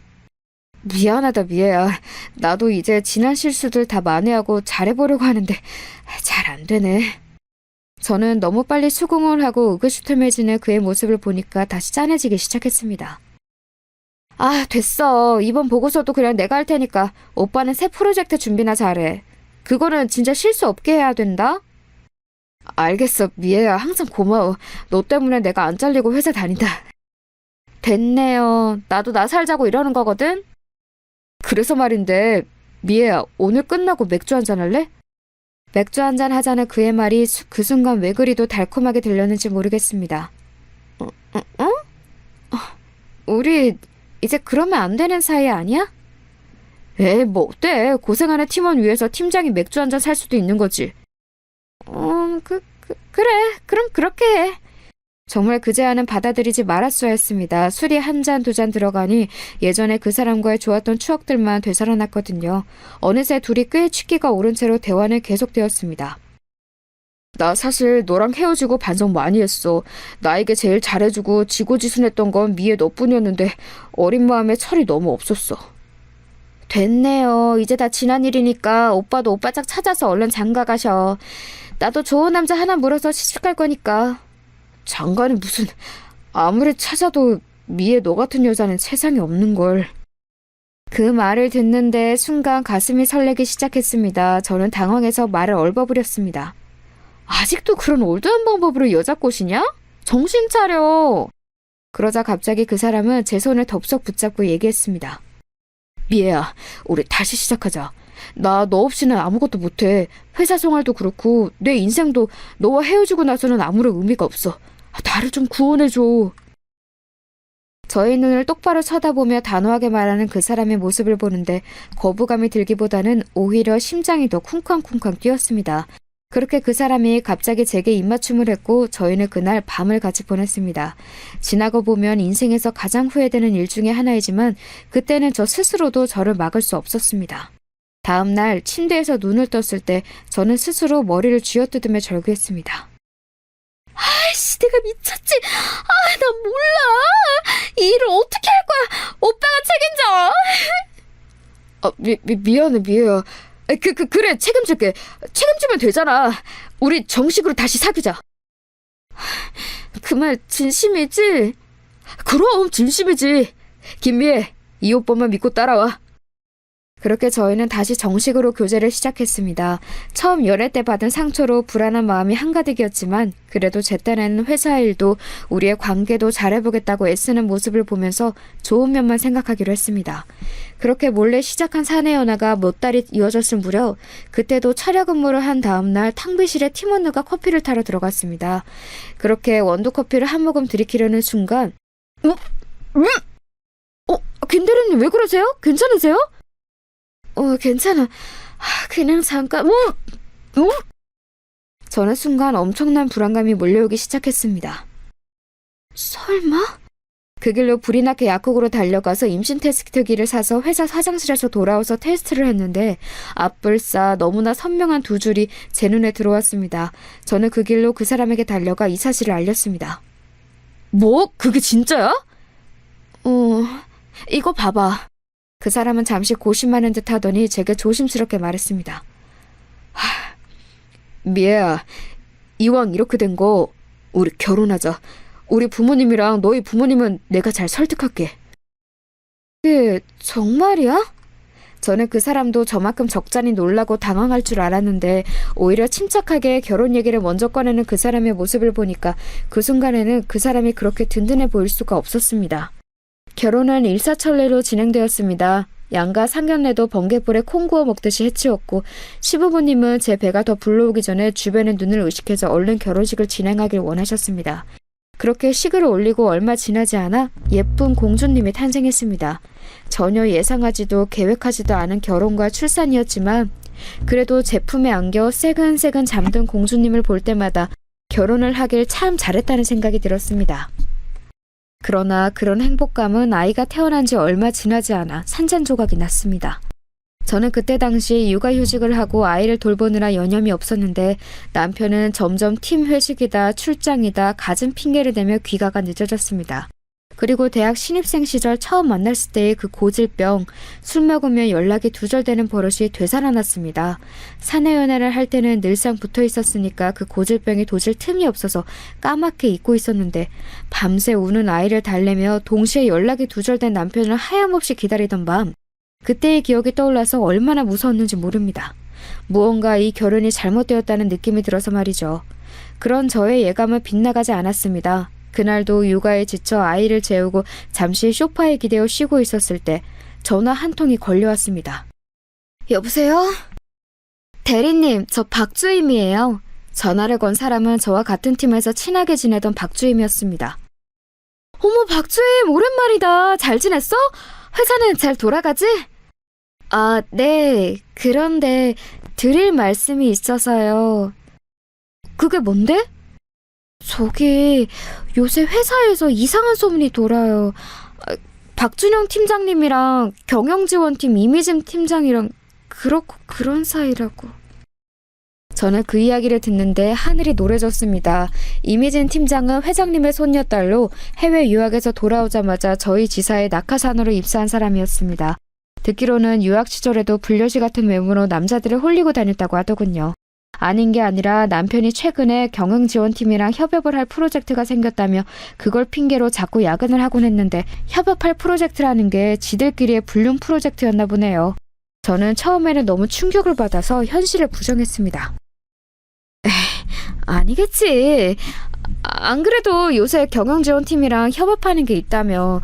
미안하다 미애야. 나도 이제 지난 실수들 다 만회하고 잘해보려고 하는데 잘 안 되네. 저는 너무 빨리 수긍을 하고 의구시투해지는 그의 모습을 보니까 다시 짠해지기 시작했습니다. 아, 됐어. 이번 보고서도 그냥 내가 할 테니까 오빠는 새 프로젝트 준비나 잘해. 그거는 진짜 실수 없게 해야 된다? 알겠어, 미애야. 항상 고마워. 너 때문에 내가 안 잘리고 회사 다닌다. 됐네요. 나도 나 살자고 이러는 거거든? 그래서 말인데, 미애야, 오늘 끝나고 맥주 한잔 할래? 맥주 한잔 하자는 그의 말이 그 순간 왜 그리도 달콤하게 들렸는지 모르겠습니다. 우리 이제 그러면 안 되는 사이 아니야? 에이, 뭐 어때? 고생하는 팀원 위해서 팀장이 맥주 한잔 살 수도 있는 거지. 그래. 그럼 그렇게 해. 정말 그 제안은 받아들이지 말았어야 했습니다. 술이 한 잔, 두 잔 들어가니 예전에 그 사람과의 좋았던 추억들만 되살아났거든요. 어느새 둘이 꽤 취기가 오른 채로 대화는 계속되었습니다. 나 사실 너랑 헤어지고 반성 많이 했어. 나에게 제일 잘해주고 지고지순했던 건 미애 너뿐이었는데 어린 마음에 철이 너무 없었어. 됐네요. 이제 다 지난 일이니까 오빠도 오빠 짝 찾아서 얼른 장가 가셔. 나도 좋은 남자 하나 물어서 시집갈 거니까. 장가는 무슨. 아무리 찾아도 미애 너 같은 여자는 세상에 없는걸. 그 말을 듣는데 순간 가슴이 설레기 시작했습니다. 저는 당황해서 말을 얼버무렸습니다. 아직도 그런 올드한 방법으로 여자 꼬시냐? 정신 차려. 그러자 갑자기 그 사람은 제 손을 덥석 붙잡고 얘기했습니다. 미애야, 우리 다시 시작하자. 나 너 없이는 아무것도 못해. 회사 생활도 그렇고 내 인생도 너와 헤어지고 나서는 아무런 의미가 없어. 나를 좀 구원해줘. 저의 눈을 똑바로 쳐다보며 단호하게 말하는 그 사람의 모습을 보는데 거부감이 들기보다는 오히려 심장이 더 쿵쾅쿵쾅 뛰었습니다. 그렇게 그 사람이 갑자기 제게 입맞춤을 했고 저희는 그날 밤을 같이 보냈습니다. 지나고 보면 인생에서 가장 후회되는 일 중에 하나이지만 그때는 저 스스로도 저를 막을 수 없었습니다. 다음 날 침대에서 눈을 떴을 때 저는 스스로 머리를 쥐어뜯으며 절규했습니다. 아이씨, 내가 미쳤지? 나 몰라. 이 일을 어떻게 할 거야? 오빠가 책임져. 미안해, 미애야. 그래, 책임질게. 책임지면 되잖아. 우리 정식으로 다시 사귀자. 그 말 진심이지? 그럼 진심이지. 김미애, 이 오빠만 믿고 따라와. 그렇게 저희는 다시 정식으로 교제를 시작했습니다. 처음 연애 때 받은 상처로 불안한 마음이 한가득이었지만 그래도 제 딴에는 회사 일도 우리의 관계도 잘해보겠다고 애쓰는 모습을 보면서 좋은 면만 생각하기로 했습니다. 그렇게 몰래 시작한 사내 연애가 몇 달이 이어졌을 무렵 그때도 차려 근무를 한 다음날 탕비실에 팀원들과 커피를 타러 들어갔습니다. 그렇게 원두커피를 한 모금 들이키려는 순간 김대리님 왜 그러세요? 괜찮으세요? 괜찮아. 그냥 잠깐. 저는 순간 엄청난 불안감이 몰려오기 시작했습니다. 설마? 그 길로 불이 나게 약국으로 달려가서 임신 테스트기를 사서 회사 화장실에서 돌아와서 테스트를 했는데 앞불싸 너무나 선명한 두 줄이 제 눈에 들어왔습니다. 저는 그 길로 그 사람에게 달려가 이 사실을 알렸습니다. 뭐? 그게 진짜야? 이거 봐봐. 그 사람은 잠시 고심하는 듯 하더니 제게 조심스럽게 말했습니다. 미애야, 이왕 이렇게 된 거 우리 결혼하자. 우리 부모님이랑 너희 부모님은 내가 잘 설득할게. 그게 정말이야? 저는 그 사람도 저만큼 적잖이 놀라고 당황할 줄 알았는데 오히려 침착하게 결혼 얘기를 먼저 꺼내는 그 사람의 모습을 보니까 그 순간에는 그 사람이 그렇게 든든해 보일 수가 없었습니다. 결혼은 일사천리로 진행되었습니다. 양가 상견례도 번갯불에 콩 구워 먹듯이 해치웠고 시부모님은 제 배가 더 불러오기 전에 주변의 눈을 의식해서 얼른 결혼식을 진행하길 원하셨습니다. 그렇게 식을 올리고 얼마 지나지 않아 예쁜 공주님이 탄생했습니다. 전혀 예상하지도 계획하지도 않은 결혼과 출산이었지만 그래도 제품에 안겨 새근새근 잠든 공주님을 볼 때마다 결혼을 하길 참 잘했다는 생각이 들었습니다. 그러나 그런 행복감은 아이가 태어난 지 얼마 지나지 않아 산산조각이 났습니다. 저는 그때 당시 육아휴직을 하고 아이를 돌보느라 여념이 없었는데 남편은 점점 팀 회식이다 출장이다 갖은 핑계를 대며 귀가가 늦어졌습니다. 그리고 대학 신입생 시절 처음 만났을 때의 그 고질병, 술 먹으면 연락이 두절되는 버릇이 되살아났습니다. 사내 연애를 할 때는 늘상 붙어 있었으니까 그 고질병이 도질 틈이 없어서 까맣게 잊고 있었는데 밤새 우는 아이를 달래며 동시에 연락이 두절된 남편을 하염없이 기다리던 밤, 그때의 기억이 떠올라서 얼마나 무서웠는지 모릅니다. 무언가 이 결혼이 잘못되었다는 느낌이 들어서 말이죠. 그런 저의 예감은 빗나가지 않았습니다. 그날도 육아에 지쳐 아이를 재우고 잠시 소파에 기대어 쉬고 있었을 때 전화 한 통이 걸려왔습니다. 여보세요? 대리님, 저 박주임이에요. 전화를 건 사람은 저와 같은 팀에서 친하게 지내던 박주임이었습니다. 어머, 박주임, 오랜만이다. 잘 지냈어? 회사는 잘 돌아가지? 네. 그런데 드릴 말씀이 있어서요. 그게 뭔데? 저기 요새 회사에서 이상한 소문이 돌아요. 박준영 팀장님이랑 경영지원팀 이미진 팀장이랑 그렇고 그런 사이라고. 저는 그 이야기를 듣는데 하늘이 노래졌습니다. 이미진 팀장은 회장님의 손녀딸로 해외 유학에서 돌아오자마자 저희 지사에 낙하산으로 입사한 사람이었습니다. 듣기로는 유학 시절에도 불려시 같은 외모로 남자들을 홀리고 다녔다고 하더군요. 아닌 게 아니라 남편이 최근에 경영지원팀이랑 협업을 할 프로젝트가 생겼다며 그걸 핑계로 자꾸 야근을 하곤 했는데 협업할 프로젝트라는 게 지들끼리의 불륜 프로젝트였나 보네요. 저는 처음에는 너무 충격을 받아서 현실을 부정했습니다. 에이, 아니겠지. 안 그래도 요새 경영지원팀이랑 협업하는 게 있다며.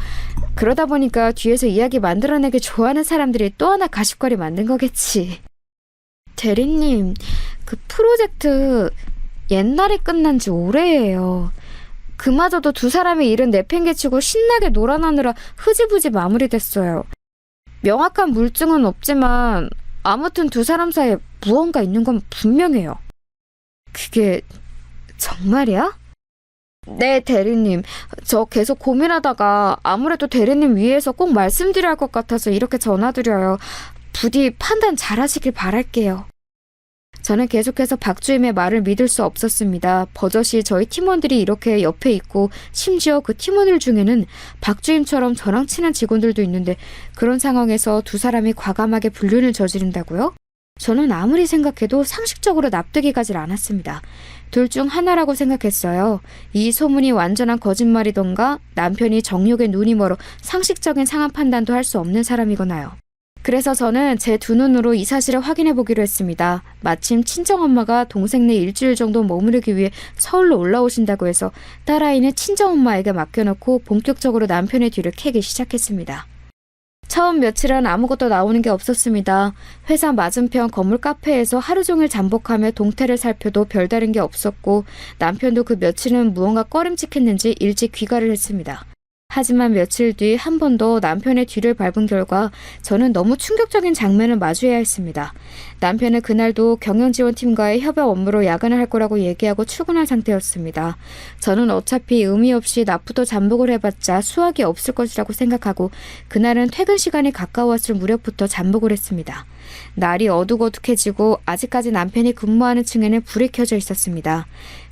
그러다 보니까 뒤에서 이야기 만들어내기 좋아하는 사람들이 또 하나 가십거리 만든 거겠지. 대리님, 그 프로젝트 옛날에 끝난 지 오래예요. 그마저도 두 사람의 일은 내팽개치고 신나게 놀아나느라 흐지부지 마무리됐어요. 명확한 물증은 없지만 아무튼 두 사람 사이에 무언가 있는 건 분명해요. 그게 정말이야? 네, 대리님. 저 계속 고민하다가 아무래도 대리님 위해서 꼭 말씀드려야 할 것 같아서 이렇게 전화드려요. 부디 판단 잘하시길 바랄게요. 저는 계속해서 박주임의 말을 믿을 수 없었습니다. 버젓이 저희 팀원들이 이렇게 옆에 있고 심지어 그 팀원들 중에는 박주임처럼 저랑 친한 직원들도 있는데 그런 상황에서 두 사람이 과감하게 불륜을 저지른다고요? 저는 아무리 생각해도 상식적으로 납득이 가질 않았습니다. 둘 중 하나라고 생각했어요. 이 소문이 완전한 거짓말이던가 남편이 정욕에 눈이 멀어 상식적인 상황 판단도 할 수 없는 사람이거나요. 그래서 저는 제 두 눈으로 이 사실을 확인해 보기로 했습니다. 마침 친정엄마가 동생네 일주일 정도 머무르기 위해 서울로 올라오신다고 해서 딸아이는 친정엄마에게 맡겨놓고 본격적으로 남편의 뒤를 캐기 시작했습니다. 처음 며칠은 아무것도 나오는 게 없었습니다. 회사 맞은편 건물 카페에서 하루 종일 잠복하며 동태를 살펴도 별다른 게 없었고 남편도 그 며칠은 무언가 꺼림칙했는지 일찍 귀가를 했습니다. 하지만 며칠 뒤 한 번 더 남편의 뒤를 밟은 결과 저는 너무 충격적인 장면을 마주해야 했습니다. 남편은 그날도 경영지원팀과의 협약 업무로 야근을 할 거라고 얘기하고 출근한 상태였습니다. 저는 어차피 의미 없이 낮부터 잠복을 해봤자 수확이 없을 것이라고 생각하고 그날은 퇴근 시간이 가까웠을 무렵부터 잠복을 했습니다. 날이 어둑어둑해지고 아직까지 남편이 근무하는 층에는 불이 켜져 있었습니다.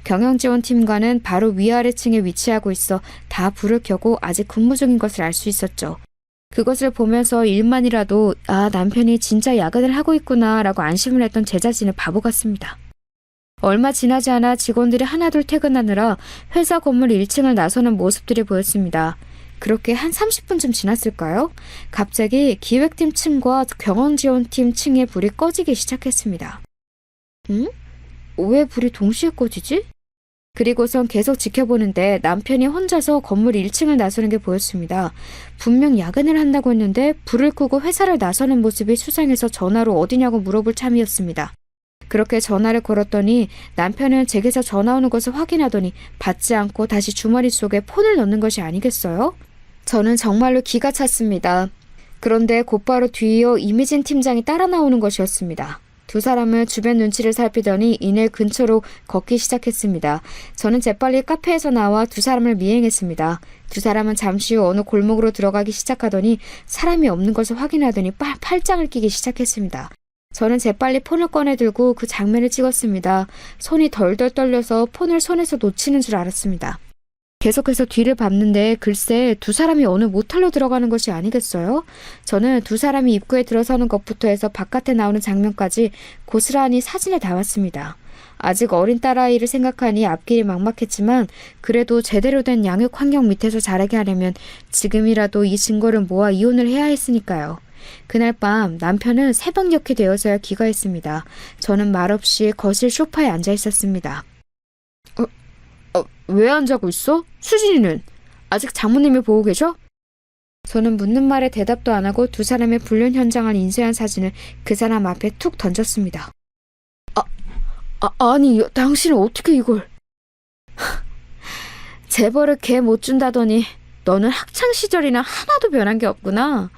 경영지원팀과는 바로 위아래 층에 위치하고 있어 다 불을 켜고 아직 근무 중인 것을 알 수 있었죠. 그것을 보면서 일만이라도 남편이 진짜 야근을 하고 있구나 라고 안심을 했던 제 자신을 바보 같습니다. 얼마 지나지 않아 직원들이 하나둘 퇴근하느라 회사 건물 1층을 나서는 모습들이 보였습니다. 그렇게 한 30분쯤 지났을까요? 갑자기 기획팀 층과 경영지원팀 층의 불이 꺼지기 시작했습니다. 왜 불이 동시에 꺼지지? 그리고선 계속 지켜보는데 남편이 혼자서 건물 1층을 나서는 게 보였습니다. 분명 야근을 한다고 했는데 불을 끄고 회사를 나서는 모습이 수상해서 전화로 어디냐고 물어볼 참이었습니다. 그렇게 전화를 걸었더니 남편은 제게서 전화 오는 것을 확인하더니 받지 않고 다시 주머니 속에 폰을 넣는 것이 아니겠어요? 저는 정말로 기가 찼습니다. 그런데 곧바로 뒤이어 이미진 팀장이 따라 나오는 것이었습니다. 두 사람은 주변 눈치를 살피더니 이내 근처로 걷기 시작했습니다. 저는 재빨리 카페에서 나와 두 사람을 미행했습니다. 두 사람은 잠시 후 어느 골목으로 들어가기 시작하더니 사람이 없는 것을 확인하더니 팔짱을 끼기 시작했습니다. 저는 재빨리 폰을 꺼내 들고 그 장면을 찍었습니다. 손이 덜덜 떨려서 폰을 손에서 놓치는 줄 알았습니다. 계속해서 뒤를 밟는데 글쎄 두 사람이 어느 모텔로 들어가는 것이 아니겠어요? 저는 두 사람이 입구에 들어서는 것부터 해서 바깥에 나오는 장면까지 고스란히 사진에 담았습니다. 아직 어린 딸아이를 생각하니 앞길이 막막했지만 그래도 제대로 된 양육 환경 밑에서 자라게 하려면 지금이라도 이 증거를 모아 이혼을 해야 했으니까요. 그날 밤 남편은 새벽녘이 되어서야 귀가했습니다. 저는 말없이 거실 소파에 앉아 있었습니다. 왜 안 자고 있어? 수진이는? 아직 장모님이 보고 계셔? 저는 묻는 말에 대답도 안 하고 두 사람의 불륜 현장을 인쇄한 사진을 그 사람 앞에 툭 던졌습니다. 아니, 당신은 어떻게 이걸... 재벌을 개 못 준다더니 너는 학창시절이나 하나도 변한 게 없구나.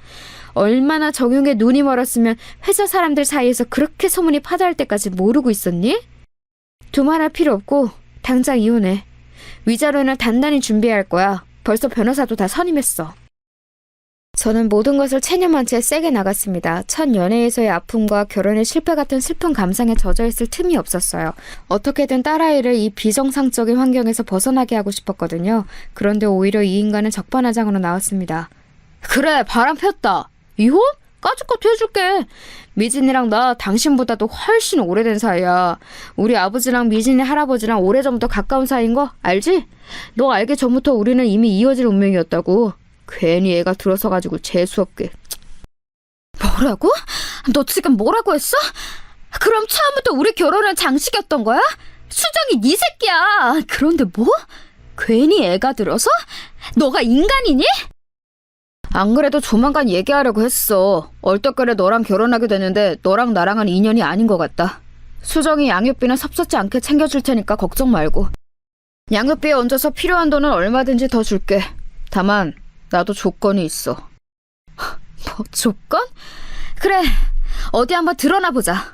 얼마나 정용에 눈이 멀었으면 회사 사람들 사이에서 그렇게 소문이 파다할 때까지 모르고 있었니? 두말할 필요 없고 당장 이혼해. 위자료는 단단히 준비할 거야. 벌써 변호사도 다 선임했어. 저는 모든 것을 체념한 채 세게 나갔습니다. 첫 연애에서의 아픔과 결혼의 실패 같은 슬픈 감상에 젖어있을 틈이 없었어요. 어떻게든 딸아이를 이 비정상적인 환경에서 벗어나게 하고 싶었거든요. 그런데 오히려 이 인간은 적반하장으로 나왔습니다. 그래, 바람 폈다. 이혼? 까짓것도 해줄게. 미진이랑 나 당신보다도 훨씬 오래된 사이야. 우리 아버지랑 미진이 할아버지랑 오래전부터 가까운 사이인 거 알지? 너 알기 전부터 우리는 이미 이어질 운명이었다고. 괜히 애가 들어서가지고 재수없게. 뭐라고? 너 지금 뭐라고 했어? 그럼 처음부터 우리 결혼은 장식이었던 거야? 수정이 네 새끼야. 그런데 뭐? 괜히 애가 들어서? 너가 인간이니? 안 그래도 조만간 얘기하려고 했어. 얼떨결에 너랑 결혼하게 됐는데 너랑 나랑은 인연이 아닌 것 같다. 수정이 양육비는 섭섭지 않게 챙겨줄 테니까 걱정 말고. 양육비에 얹어서 필요한 돈은 얼마든지 더 줄게. 다만 나도 조건이 있어. 뭐 조건? 그래, 어디 한번 드러나 보자.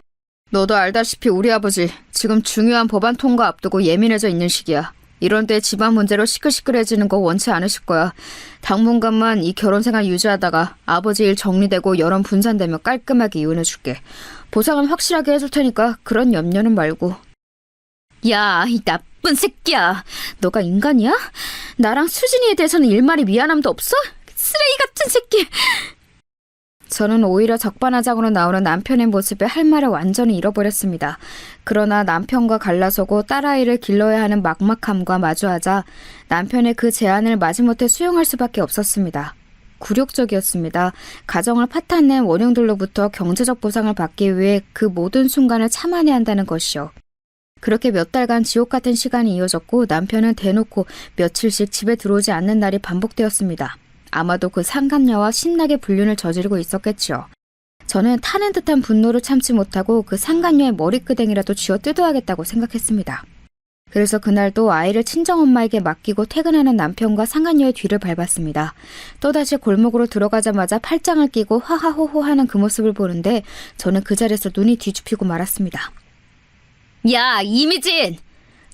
너도 알다시피 우리 아버지 지금 중요한 법안 통과 앞두고 예민해져 있는 시기야. 이런 때 집안 문제로 시끌시끌해지는 거 원치 않으실 거야. 당분간만 이 결혼 생활 유지하다가 아버지 일 정리되고 여론 분산되면 깔끔하게 이혼해줄게. 보상은 확실하게 해줄 테니까 그런 염려는 말고. 야, 이 나쁜 새끼야. 너가 인간이야? 나랑 수진이에 대해서는 일말의 미안함도 없어? 쓰레기 같은 새끼. 저는 오히려 적반하장으로 나오는 남편의 모습에 할 말을 완전히 잃어버렸습니다. 그러나 남편과 갈라서고 딸아이를 길러야 하는 막막함과 마주하자 남편의 그 제안을 마지못해 수용할 수밖에 없었습니다. 굴욕적이었습니다. 가정을 파탄낸 원흉들로부터 경제적 보상을 받기 위해 그 모든 순간을 참아내야 한다는 것이요. 그렇게 몇 달간 지옥 같은 시간이 이어졌고 남편은 대놓고 며칠씩 집에 들어오지 않는 날이 반복되었습니다. 아마도 그 상간녀와 신나게 불륜을 저지르고 있었겠지요. 저는 타는 듯한 분노를 참지 못하고 그 상간녀의 머리끄댕이라도 쥐어 뜯어야겠다고 생각했습니다. 그래서 그날도 아이를 친정엄마에게 맡기고 퇴근하는 남편과 상간녀의 뒤를 밟았습니다. 또다시 골목으로 들어가자마자 팔짱을 끼고 하하호호 하는 그 모습을 보는데 저는 그 자리에서 눈이 뒤집히고 말았습니다. 야, 이미진!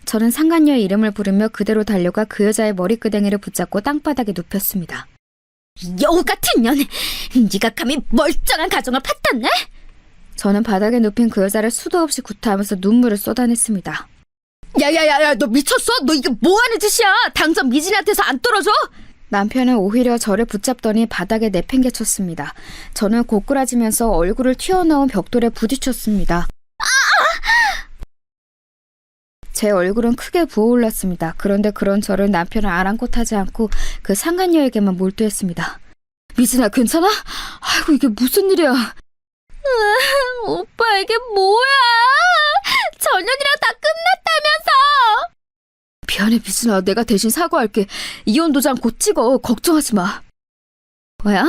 저는 상간녀의 이름을 부르며 그대로 달려가 그 여자의 머리끄댕이를 붙잡고 땅바닥에 눕혔습니다. 여우 같은 년! 네가 감히 멀쩡한 가정을 파탄내? 저는 바닥에 눕힌 그 여자를 수도 없이 구타하면서 눈물을 쏟아냈습니다. 야야야야, 너 미쳤어? 너 이게 뭐하는 짓이야? 당장 미진이한테서 안 떨어져? 남편은 오히려 저를 붙잡더니 바닥에 내팽개쳤습니다. 저는 고꾸라지면서 얼굴을 튀어나온 벽돌에 부딪혔습니다. 제 얼굴은 크게 부어올랐습니다. 그런데 그런 저를 남편은 아랑곳하지 않고 그 상간녀에게만 몰두했습니다. 미진아, 괜찮아? 아이고, 이게 무슨 일이야? 오빠, 이게 뭐야? 전현이랑 다 끝났다면서! 미안해, 미진아. 내가 대신 사과할게. 이혼 도장 곧 찍어. 걱정하지 마. 뭐야?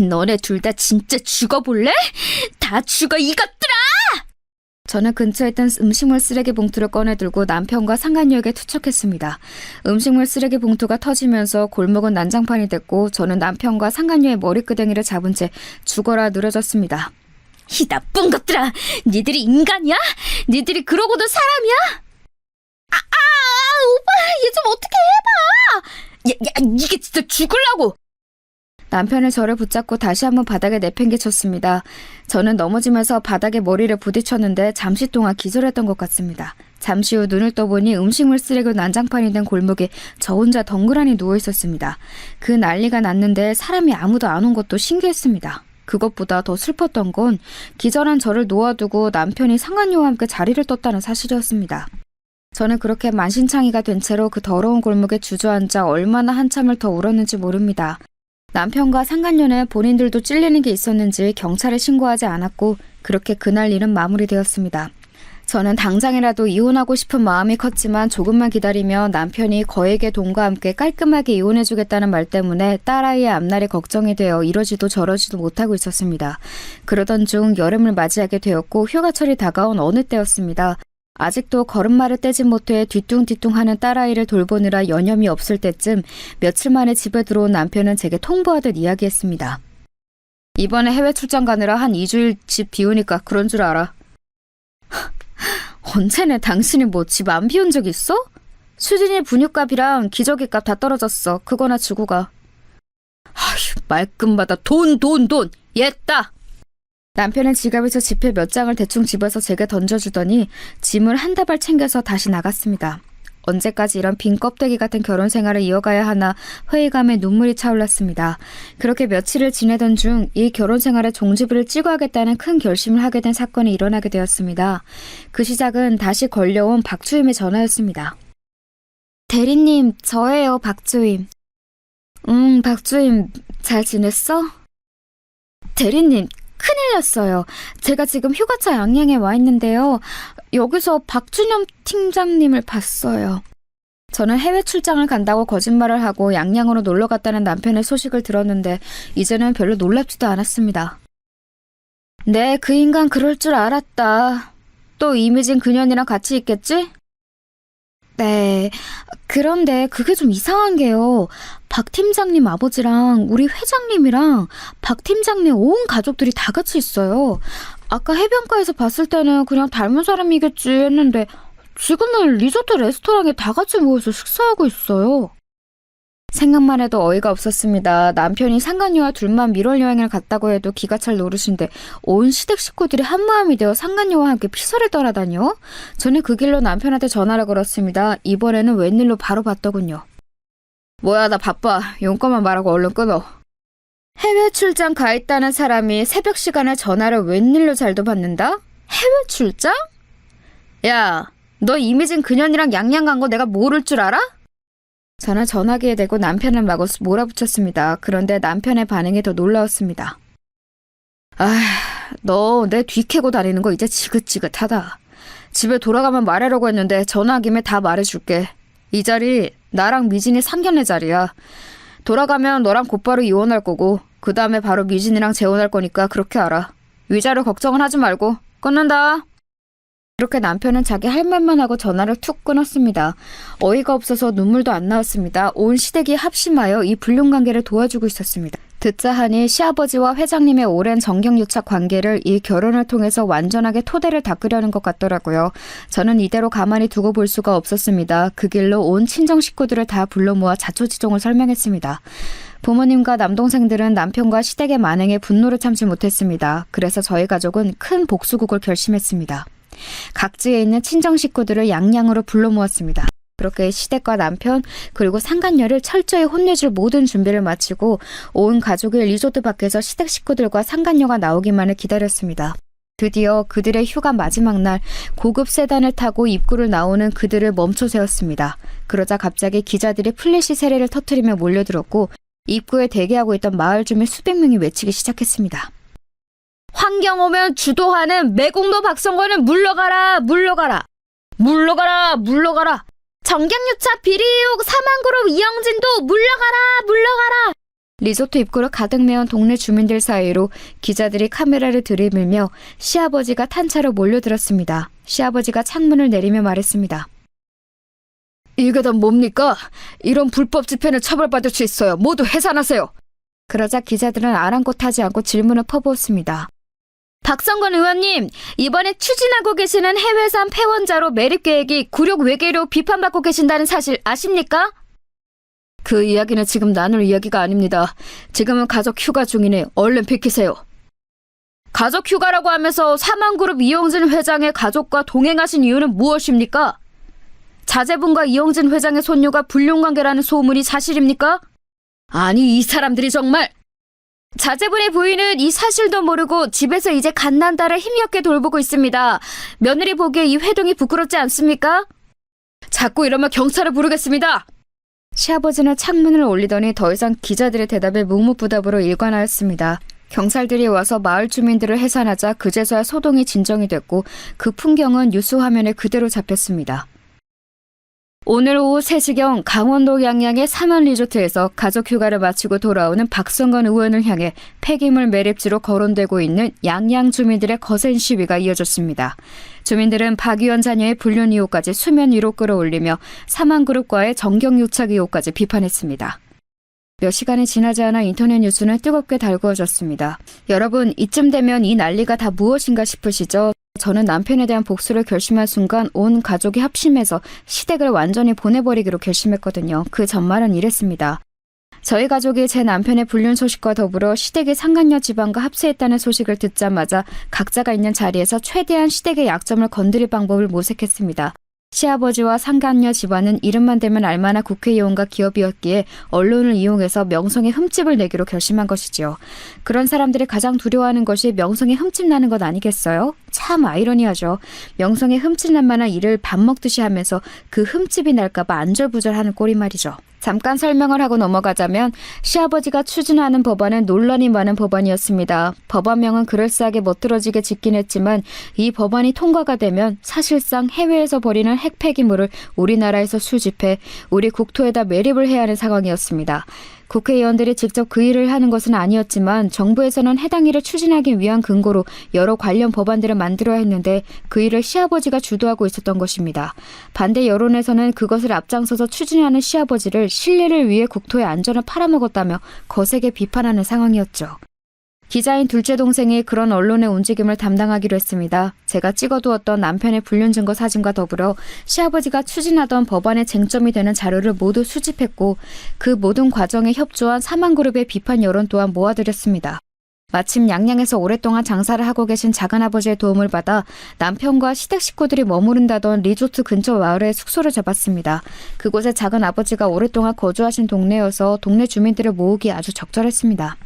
너네 둘 다 진짜 죽어볼래? 다 죽어, 이것들아! 저는 근처에 있던 음식물 쓰레기 봉투를 꺼내들고 남편과 상간녀에게 투척했습니다. 음식물 쓰레기 봉투가 터지면서 골목은 난장판이 됐고 저는 남편과 상간녀의 머리끄댕이를 잡은 채 죽어라 늘어졌습니다. 이 나쁜 것들아! 니들이 인간이야? 니들이 그러고도 사람이야? 오빠, 얘 좀 어떻게 해봐! 야, 이게 진짜 죽으려고! 남편은 저를 붙잡고 다시 한번 바닥에 내팽개쳤습니다. 저는 넘어지면서 바닥에 머리를 부딪혔는데 잠시 동안 기절했던 것 같습니다. 잠시 후 눈을 떠보니 음식물 쓰레기 난장판이 된 골목에 저 혼자 덩그러니 누워 있었습니다. 그 난리가 났는데 사람이 아무도 안 온 것도 신기했습니다. 그것보다 더 슬펐던 건 기절한 저를 놓아두고 남편이 상간녀와 함께 자리를 떴다는 사실이었습니다. 저는 그렇게 만신창이가 된 채로 그 더러운 골목에 주저앉아 얼마나 한참을 더 울었는지 모릅니다. 남편과 상간녀는 본인들도 찔리는 게 있었는지 경찰에 신고하지 않았고 그렇게 그날 일은 마무리되었습니다. 저는 당장이라도 이혼하고 싶은 마음이 컸지만 조금만 기다리면 남편이 거액의 돈과 함께 깔끔하게 이혼해주겠다는 말 때문에 딸아이의 앞날이 걱정이 되어 이러지도 저러지도 못하고 있었습니다. 그러던 중 여름을 맞이하게 되었고 휴가철이 다가온 어느 때였습니다. 아직도 걸음마를 떼지 못해 뒤뚱뒤뚱하는 딸아이를 돌보느라 여념이 없을 때쯤 며칠 만에 집에 들어온 남편은 제게 통보하듯 이야기했습니다. 이번에 해외 출장 가느라 한 2주일 집 비우니까 그런 줄 알아. 언제네 당신이 뭐 집 안 비운 적 있어? 수진이 분유값이랑 기저귀값 다 떨어졌어. 그거나 주고 가. 아휴, 말끝마다 돈. 얘따! 남편은 지갑에서 지폐 몇 장을 대충 집어서 제게 던져주더니 짐을 한 다발 챙겨서 다시 나갔습니다. 언제까지 이런 빈 껍데기 같은 결혼 생활을 이어가야 하나 회의감에 눈물이 차올랐습니다. 그렇게 며칠을 지내던 중 이 결혼 생활의 종지부를 찍어야겠다는 큰 결심을 하게 된 사건이 일어나게 되었습니다. 그 시작은 다시 걸려온 박주임의 전화였습니다. 대리님, 저예요, 박주임. 박주임, 잘 지냈어? 대리님, 큰일 났어요. 제가 지금 휴가차 양양에 와 있는데요. 여기서 박준영 팀장님을 봤어요. 저는 해외 출장을 간다고 거짓말을 하고 양양으로 놀러 갔다는 남편의 소식을 들었는데 이제는 별로 놀랍지도 않았습니다. 네, 그 인간 그럴 줄 알았다. 또 이미진 그년이랑 같이 있겠지? 네, 그런데 그게 좀 이상한 게요. 박 팀장님 아버지랑 우리 회장님이랑 박 팀장님 온 가족들이 다 같이 있어요. 아까 해변가에서 봤을 때는 그냥 닮은 사람이겠지 했는데 지금은 리조트 레스토랑에 다 같이 모여서 식사하고 있어요. 생각만 해도 어이가 없었습니다. 남편이 상간녀와 둘만 밀월 여행을 갔다고 해도 기가 찰 노릇인데 온 시댁 식구들이 한마음이 되어 상간녀와 함께 피서를 떠나다녀? 저는 그 길로 남편한테 전화를 걸었습니다. 이번에는 웬일로 바로 받더군요. 뭐야, 나 바빠. 용건만 말하고 얼른 끊어. 해외 출장 가 있다는 사람이 새벽 시간에 전화를 웬일로 잘도 받는다? 해외 출장? 야, 너 이미진 그년이랑 양양 간 거 내가 모를 줄 알아? 저는 전화기에 대고 남편을 마구 몰아붙였습니다. 그런데 남편의 반응이 더 놀라웠습니다. 너 내 뒤 캐고 다니는 거 이제 지긋지긋하다. 집에 돌아가면 말하려고 했는데 전화한 김에 다 말해줄게. 이 자리 나랑 미진이 상견례 자리야. 돌아가면 너랑 곧바로 이혼할 거고 그 다음에 바로 미진이랑 재혼할 거니까 그렇게 알아. 위자료 걱정은 하지 말고. 끊는다. 그렇게 남편은 자기 할 말만 하고 전화를 툭 끊었습니다. 어이가 없어서 눈물도 안 나왔습니다. 온 시댁이 합심하여 이 불륜관계를 도와주고 있었습니다. 듣자 하니 시아버지와 회장님의 오랜 정경유착 관계를 이 결혼을 통해서 완전하게 토대를 닦으려는 것 같더라고요. 저는 이대로 가만히 두고 볼 수가 없었습니다. 그 길로 온 친정 식구들을 다 불러 모아 자초지종을 설명했습니다. 부모님과 남동생들은 남편과 시댁의 만행에 분노를 참지 못했습니다. 그래서 저희 가족은 큰 복수국을 결심했습니다. 각지에 있는 친정 식구들을 양양으로 불러 모았습니다. 그렇게 시댁과 남편 그리고 상간녀를 철저히 혼내줄 모든 준비를 마치고 온 가족이 리조트 밖에서 시댁 식구들과 상간녀가 나오기만을 기다렸습니다. 드디어 그들의 휴가 마지막 날 고급 세단을 타고 입구를 나오는 그들을 멈춰 세웠습니다. 그러자 갑자기 기자들이 플래시 세례를 터뜨리며 몰려들었고 입구에 대기하고 있던 마을 주민 수백 명이 외치기 시작했습니다. 환경 오면 주도하는 매국노 박성권은 물러가라, 물러가라, 물러가라, 물러가라. 정경유착 비리 의혹 사망그룹 이영진도 물러가라, 물러가라. 리조트 입구를 가득 메운 동네 주민들 사이로 기자들이 카메라를 들이밀며 시아버지가 탄차로 몰려들었습니다. 시아버지가 창문을 내리며 말했습니다. 이게 다 뭡니까? 이런 불법 집회는 처벌받을 수 있어요. 모두 해산하세요. 그러자 기자들은 아랑곳하지 않고 질문을 퍼부었습니다. 박성건 의원님, 이번에 추진하고 계시는 해외산 폐원자로 매립 계획이 굴욕 외계로 비판받고 계신다는 사실 아십니까? 그 이야기는 지금 나눌 이야기가 아닙니다. 지금은 가족 휴가 중이니 얼른 비키세요. 가족 휴가라고 하면서 사망그룹 이영진 회장의 가족과 동행하신 이유는 무엇입니까? 자제분과 이영진 회장의 손녀가 불륜관계라는 소문이 사실입니까? 아니, 이 사람들이 정말... 자제분의 부인은 이 사실도 모르고 집에서 이제 갓난딸을 힘겹게 돌보고 있습니다. 며느리 보기에 이 회동이 부끄럽지 않습니까? 자꾸 이러면 경찰을 부르겠습니다. 시아버지는 창문을 올리더니 더 이상 기자들의 대답에 묵묵부답으로 일관하였습니다. 경찰들이 와서 마을 주민들을 해산하자 그제서야 소동이 진정이 됐고 그 풍경은 뉴스 화면에 그대로 잡혔습니다. 오늘 오후 3시경 강원도 양양의 삼원 리조트에서 가족 휴가를 마치고 돌아오는 박성건 의원을 향해 폐기물 매립지로 거론되고 있는 양양 주민들의 거센 시위가 이어졌습니다. 주민들은 박 의원 자녀의 불륜 의혹까지 수면 위로 끌어올리며 사망그룹과의 정경유착 의혹까지 비판했습니다. 몇 시간이 지나지 않아 인터넷 뉴스는 뜨겁게 달구어졌습니다. 여러분, 이쯤 되면 이 난리가 다 무엇인가 싶으시죠? 저는 남편에 대한 복수를 결심한 순간 온 가족이 합심해서 시댁을 완전히 보내버리기로 결심했거든요. 그 전말은 이랬습니다. 저희 가족이 제 남편의 불륜 소식과 더불어 시댁이 상간녀 집안과 합세했다는 소식을 듣자마자 각자가 있는 자리에서 최대한 시댁의 약점을 건드릴 방법을 모색했습니다. 시아버지와 상간녀 집안은 이름만 대면 알만한 국회의원과 기업이었기에 언론을 이용해서 명성에 흠집을 내기로 결심한 것이지요. 그런 사람들이 가장 두려워하는 것이 명성에 흠집 나는 것 아니겠어요? 참 아이러니하죠. 명성에 흠집 날 만한 일을 밥 먹듯이 하면서 그 흠집이 날까봐 안절부절하는 꼴이 말이죠. 잠깐 설명을 하고 넘어가자면 시아버지가 추진하는 법안은 논란이 많은 법안이었습니다. 법안명은 그럴싸하게 멋들어지게 짓긴 했지만 이 법안이 통과가 되면 사실상 해외에서 버리는 핵폐기물을 우리나라에서 수집해 우리 국토에다 매립을 해야 하는 상황이었습니다. 국회의원들이 직접 그 일을 하는 것은 아니었지만 정부에서는 해당 일을 추진하기 위한 근거로 여러 관련 법안들을 만들어야 했는데 그 일을 시아버지가 주도하고 있었던 것입니다. 반대 여론에서는 그것을 앞장서서 추진하는 시아버지를 신뢰를 위해 국토의 안전을 팔아먹었다며 거세게 비판하는 상황이었죠. 기자인 둘째 동생이 그런 언론의 움직임을 담당하기로 했습니다. 제가 찍어두었던 남편의 불륜 증거 사진과 더불어 시아버지가 추진하던 법안의 쟁점이 되는 자료를 모두 수집했고 그 모든 과정에 협조한 사망그룹의 비판 여론 또한 모아드렸습니다. 마침 양양에서 오랫동안 장사를 하고 계신 작은아버지의 도움을 받아 남편과 시댁 식구들이 머무른다던 리조트 근처 마을에 숙소를 잡았습니다. 그곳에 작은아버지가 오랫동안 거주하신 동네여서 동네 주민들을 모으기 아주 적절했습니다.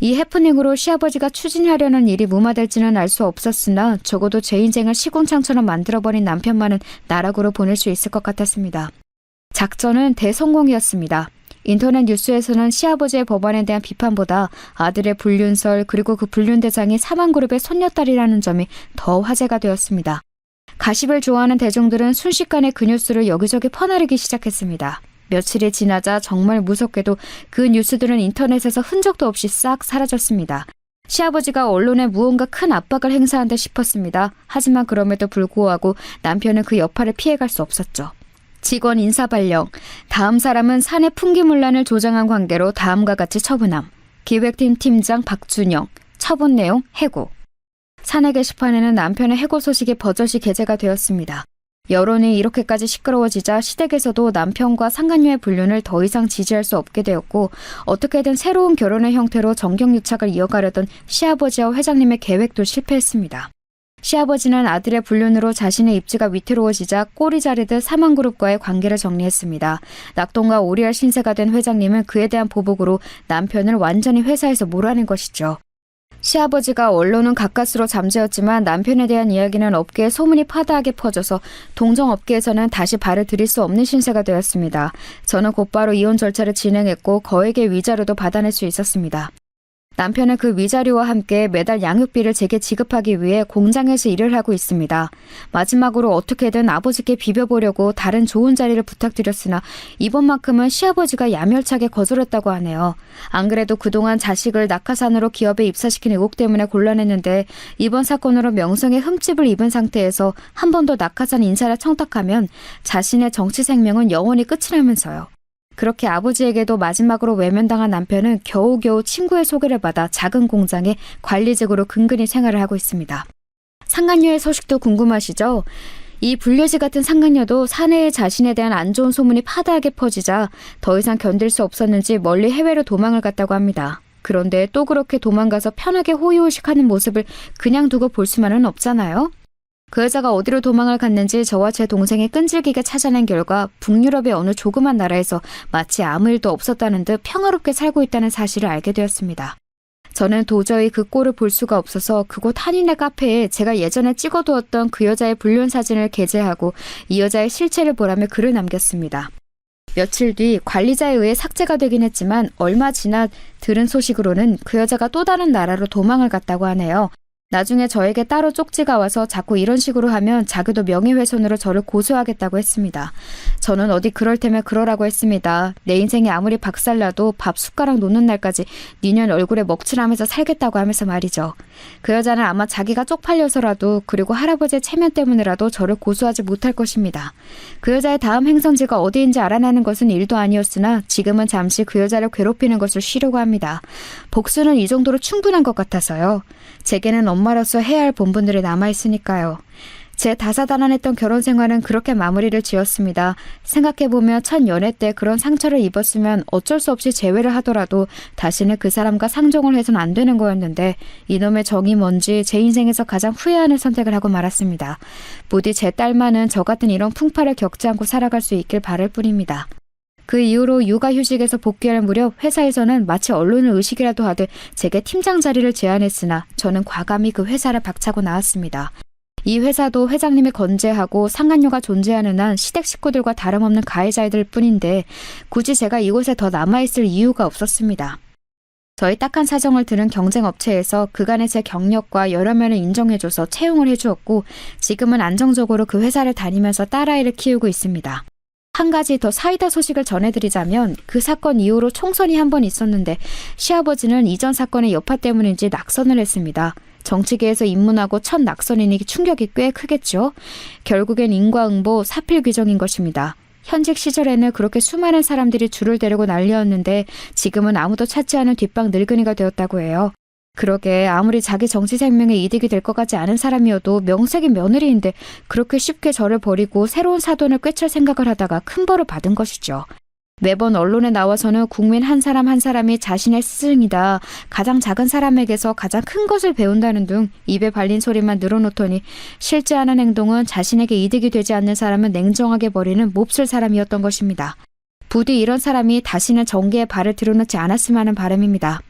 이 해프닝으로 시아버지가 추진하려는 일이 무마될지는 알 수 없었으나 적어도 제 인생을 시궁창처럼 만들어버린 남편만은 나락으로 보낼 수 있을 것 같았습니다. 작전은 대성공이었습니다. 인터넷 뉴스에서는 시아버지의 법안에 대한 비판보다 아들의 불륜설 그리고 그 불륜 대상이 사망그룹의 손녀딸이라는 점이 더 화제가 되었습니다. 가십을 좋아하는 대중들은 순식간에 그 뉴스를 여기저기 퍼나르기 시작했습니다. 며칠이 지나자 정말 무섭게도 그 뉴스들은 인터넷에서 흔적도 없이 싹 사라졌습니다. 시아버지가 언론에 무언가 큰 압박을 행사한 듯 싶었습니다. 하지만 그럼에도 불구하고 남편은 그 여파를 피해갈 수 없었죠. 직원 인사 발령. 다음 사람은 사내 풍기문란을 조장한 관계로 다음과 같이 처분함. 기획팀 팀장 박준영. 처분 내용 해고. 사내 게시판에는 남편의 해고 소식이 버젓이 게재가 되었습니다. 여론이 이렇게까지 시끄러워지자 시댁에서도 남편과 상간녀의 불륜을 더 이상 지지할 수 없게 되었고 어떻게든 새로운 결혼의 형태로 정경유착을 이어가려던 시아버지와 회장님의 계획도 실패했습니다. 시아버지는 아들의 불륜으로 자신의 입지가 위태로워지자 꼬리 자르듯 사망그룹과의 관계를 정리했습니다. 낙동과 오리알 신세가 된 회장님은 그에 대한 보복으로 남편을 완전히 회사에서 몰아낸 것이죠. 시아버지가 언론은 가까스로 잠재웠지만 남편에 대한 이야기는 업계에 소문이 파다하게 퍼져서 동정업계에서는 다시 발을 들일 수 없는 신세가 되었습니다. 저는 곧바로 이혼 절차를 진행했고 거액의 위자료도 받아낼 수 있었습니다. 남편은 그 위자료와 함께 매달 양육비를 제게 지급하기 위해 공장에서 일을 하고 있습니다. 마지막으로 어떻게든 아버지께 비벼보려고 다른 좋은 자리를 부탁드렸으나 이번만큼은 시아버지가 야멸차게 거절했다고 하네요. 안 그래도 그동안 자식을 낙하산으로 기업에 입사시킨 의혹 때문에 곤란했는데 이번 사건으로 명성에 흠집을 입은 상태에서 한 번 더 낙하산 인사를 청탁하면 자신의 정치 생명은 영원히 끝이라면서요. 그렇게 아버지에게도 마지막으로 외면당한 남편은 겨우겨우 친구의 소개를 받아 작은 공장에 관리직으로 근근히 생활을 하고 있습니다. 상간녀의 소식도 궁금하시죠? 이 불려지 같은 상간녀도 사내에 자신에 대한 안 좋은 소문이 파다하게 퍼지자 더 이상 견딜 수 없었는지 멀리 해외로 도망을 갔다고 합니다. 그런데 또 그렇게 도망가서 편하게 호의호식하는 모습을 그냥 두고 볼 수만은 없잖아요? 그 여자가 어디로 도망을 갔는지 저와 제 동생이 끈질기게 찾아낸 결과 북유럽의 어느 조그만 나라에서 마치 아무 일도 없었다는 듯 평화롭게 살고 있다는 사실을 알게 되었습니다. 저는 도저히 그 꼴을 볼 수가 없어서 그곳 한인의 카페에 제가 예전에 찍어두었던 그 여자의 불륜 사진을 게재하고 이 여자의 실체를 보라며 글을 남겼습니다. 며칠 뒤 관리자에 의해 삭제가 되긴 했지만 얼마 지나 들은 소식으로는 그 여자가 또 다른 나라로 도망을 갔다고 하네요. 나중에 저에게 따로 쪽지가 와서 자꾸 이런 식으로 하면 자기도 명예훼손으로 저를 고소하겠다고 했습니다. 저는 어디 그럴 테면 그러라고 했습니다. 내 인생이 아무리 박살나도 밥 숟가락 놓는 날까지 니년 얼굴에 먹칠하면서 살겠다고 하면서 말이죠. 그 여자는 아마 자기가 쪽팔려서라도 그리고 할아버지의 체면 때문이라도 저를 고소하지 못할 것입니다. 그 여자의 다음 행선지가 어디인지 알아내는 것은 일도 아니었으나 지금은 잠시 그 여자를 괴롭히는 것을 쉬려고 합니다. 복수는 이 정도로 충분한 것 같아서요. 제게는 엄마로서 해야 할 본분들이 남아있으니까요. 제 다사다난했던 결혼 생활은 그렇게 마무리를 지었습니다. 생각해보면 첫 연애 때 그런 상처를 입었으면 어쩔 수 없이 재회를 하더라도 다시는 그 사람과 상종을 해선 안 되는 거였는데 이놈의 정이 뭔지 제 인생에서 가장 후회하는 선택을 하고 말았습니다. 부디 제 딸만은 저 같은 이런 풍파를 겪지 않고 살아갈 수 있길 바랄 뿐입니다. 그 이후로 육아휴직에서 복귀할 무렵 회사에서는 마치 언론을 의식이라도 하듯 제게 팀장 자리를 제안했으나 저는 과감히 그 회사를 박차고 나왔습니다. 이 회사도 회장님이 건재하고 상간녀가 존재하는 한 시댁 식구들과 다름없는 가해자들 뿐인데 굳이 제가 이곳에 더 남아있을 이유가 없었습니다. 저희 딱한 사정을 들은 경쟁업체에서 그간의 제 경력과 여러 면을 인정해줘서 채용을 해주었고 지금은 안정적으로 그 회사를 다니면서 딸아이를 키우고 있습니다. 한 가지 더 사이다 소식을 전해드리자면 그 사건 이후로 총선이 한 번 있었는데 시아버지는 이전 사건의 여파 때문인지 낙선을 했습니다. 정치계에서 입문하고 첫 낙선이니 충격이 꽤 크겠죠. 결국엔 인과응보 사필 규정인 것입니다. 현직 시절에는 그렇게 수많은 사람들이 줄을 대려고 난리였는데 지금은 아무도 찾지 않은 뒷방 늙은이가 되었다고 해요. 그러게 아무리 자기 정치 생명에 이득이 될 것 같지 않은 사람이어도 명색이 며느리인데 그렇게 쉽게 저를 버리고 새로운 사돈을 꿰찰 생각을 하다가 큰 벌을 받은 것이죠. 매번 언론에 나와서는 국민 한 사람 한 사람이 자신의 스승이다. 가장 작은 사람에게서 가장 큰 것을 배운다는 등 입에 발린 소리만 늘어놓더니 실제 하는 행동은 자신에게 이득이 되지 않는 사람은 냉정하게 버리는 몹쓸 사람이었던 것입니다. 부디 이런 사람이 다시는 정계에 발을 들여놓지 않았으면 하는 바람입니다.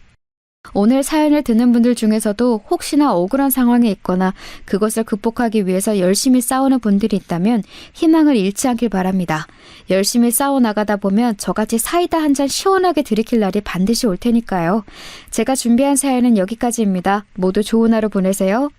오늘 사연을 듣는 분들 중에서도 혹시나 억울한 상황에 있거나 그것을 극복하기 위해서 열심히 싸우는 분들이 있다면 희망을 잃지 않길 바랍니다. 열심히 싸워나가다 보면 저같이 사이다 한 잔 시원하게 들이킬 날이 반드시 올 테니까요. 제가 준비한 사연은 여기까지입니다. 모두 좋은 하루 보내세요.